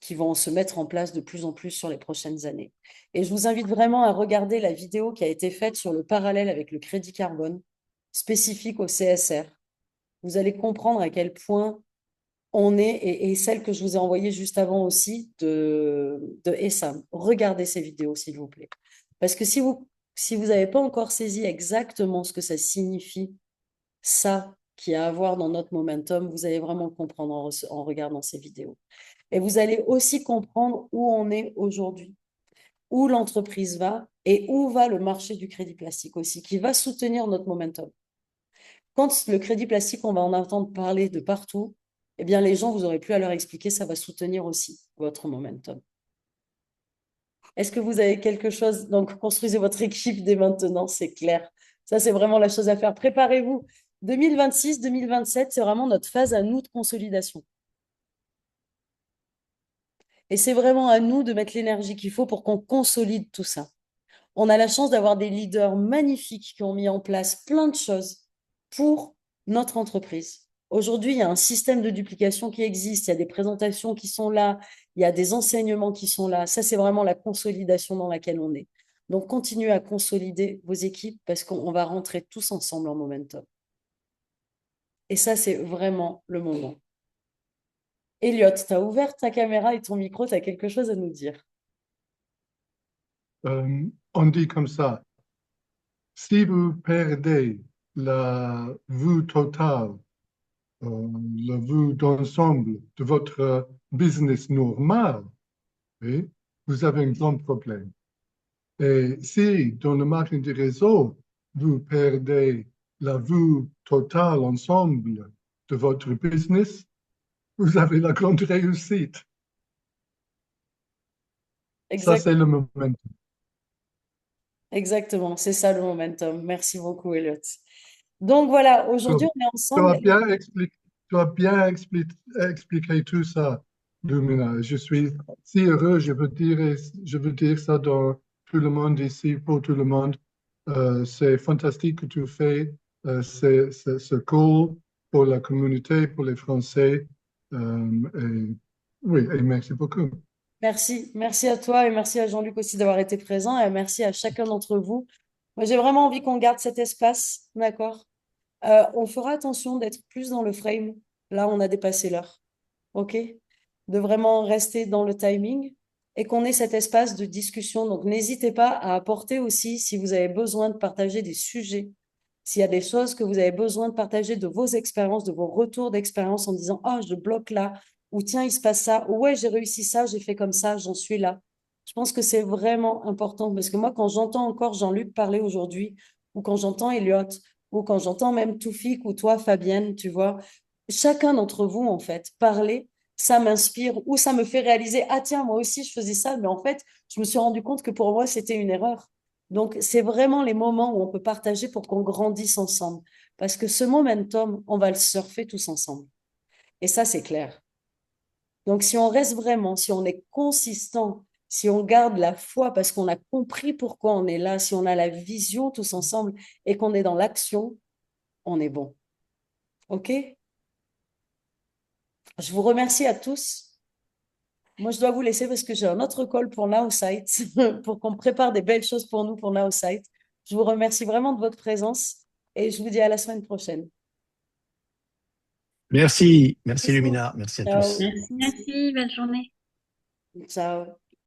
qui vont se mettre en place de plus en plus sur les prochaines années. Et je vous invite vraiment à regarder la vidéo qui a été faite sur le parallèle avec le crédit carbone, spécifique au CSR. Vous allez comprendre à quel point on est, et celle que je vous ai envoyée juste avant aussi de Essam. Regardez ces vidéos, s'il vous plaît. Parce que si vous n'avez pas encore saisi exactement ce que ça signifie, ça qui a à voir dans notre momentum, vous allez vraiment le comprendre en regardant ces vidéos. Et vous allez aussi comprendre où on est aujourd'hui, où l'entreprise va et où va le marché du crédit plastique aussi, qui va soutenir notre momentum. Quand le crédit plastique, on va en entendre parler de partout, eh bien les gens, vous n'aurez plus à leur expliquer, ça va soutenir aussi votre momentum. Est-ce que vous avez quelque chose? Donc, construisez votre équipe dès maintenant, c'est clair. Ça, c'est vraiment la chose à faire. Préparez-vous. 2026, 2027, c'est vraiment notre phase à nous de consolidation. Et c'est vraiment à nous de mettre l'énergie qu'il faut pour qu'on consolide tout ça. On a la chance d'avoir des leaders magnifiques qui ont mis en place plein de choses pour notre entreprise. Aujourd'hui, il y a un système de duplication qui existe, il y a des présentations qui sont là, il y a des enseignements qui sont là. Ça, c'est vraiment la consolidation dans laquelle on est. Donc, continuez à consolider vos équipes parce qu'on va rentrer tous ensemble en momentum. Et ça, c'est vraiment le moment. Elliot, tu as ouvert ta caméra et ton micro, tu as quelque chose à nous dire. On dit comme ça, si vous perdez la vue totale, la vue d'ensemble de votre business normal, oui, vous avez un grand problème. Et si dans le marketing de réseau, vous perdez la vue totale ensemble de votre business, vous avez la grande réussite. Ça, c'est le momentum. Exactement, c'est ça le momentum. Merci beaucoup, Elliot. Donc voilà, aujourd'hui, on est ensemble. Tu as bien expliqué tout ça, Lumina. Je suis si heureux, je veux dire ça dans tout le monde ici, pour tout le monde. C'est fantastique que tu fais ce call pour la communauté, pour les Français. Oui, et merci beaucoup. Merci à toi et merci à Jean-Luc aussi d'avoir été présent et merci à chacun d'entre vous. Moi, j'ai vraiment envie qu'on garde cet espace, d'accord? On fera attention d'être plus dans le frame. Là, on a dépassé l'heure, ok? De vraiment rester dans le timing et qu'on ait cet espace de discussion. Donc, n'hésitez pas à apporter aussi, si vous avez besoin de partager des sujets, s'il y a des choses que vous avez besoin de partager de vos expériences, de vos retours d'expérience en disant, ah, je bloque là, ou tiens, il se passe ça, ou ouais, j'ai réussi ça, j'ai fait comme ça, j'en suis là. Je pense que c'est vraiment important parce que moi, quand j'entends encore Jean-Luc parler aujourd'hui, ou quand j'entends Elliot, ou quand j'entends même Toufik ou toi, Fabienne, tu vois, chacun d'entre vous, en fait, parler, ça m'inspire ou ça me fait réaliser, ah tiens, moi aussi, je faisais ça, mais en fait, je me suis rendu compte que pour moi, c'était une erreur. Donc, c'est vraiment les moments où on peut partager pour qu'on grandisse ensemble. Parce que ce momentum, on va le surfer tous ensemble. Et ça, c'est clair. Donc, si on reste vraiment, si on est consistant, si on garde la foi parce qu'on a compris pourquoi on est là, si on a la vision tous ensemble et qu'on est dans l'action, on est bon. OK? Je vous remercie à tous. Moi, je dois vous laisser parce que j'ai un autre call pour Now Site, pour qu'on prépare des belles choses pour nous pour Now Site. Je vous remercie vraiment de votre présence et je vous dis à la semaine prochaine. Merci Lumina, merci à Ciao. tous. Merci, belle journée. Ciao.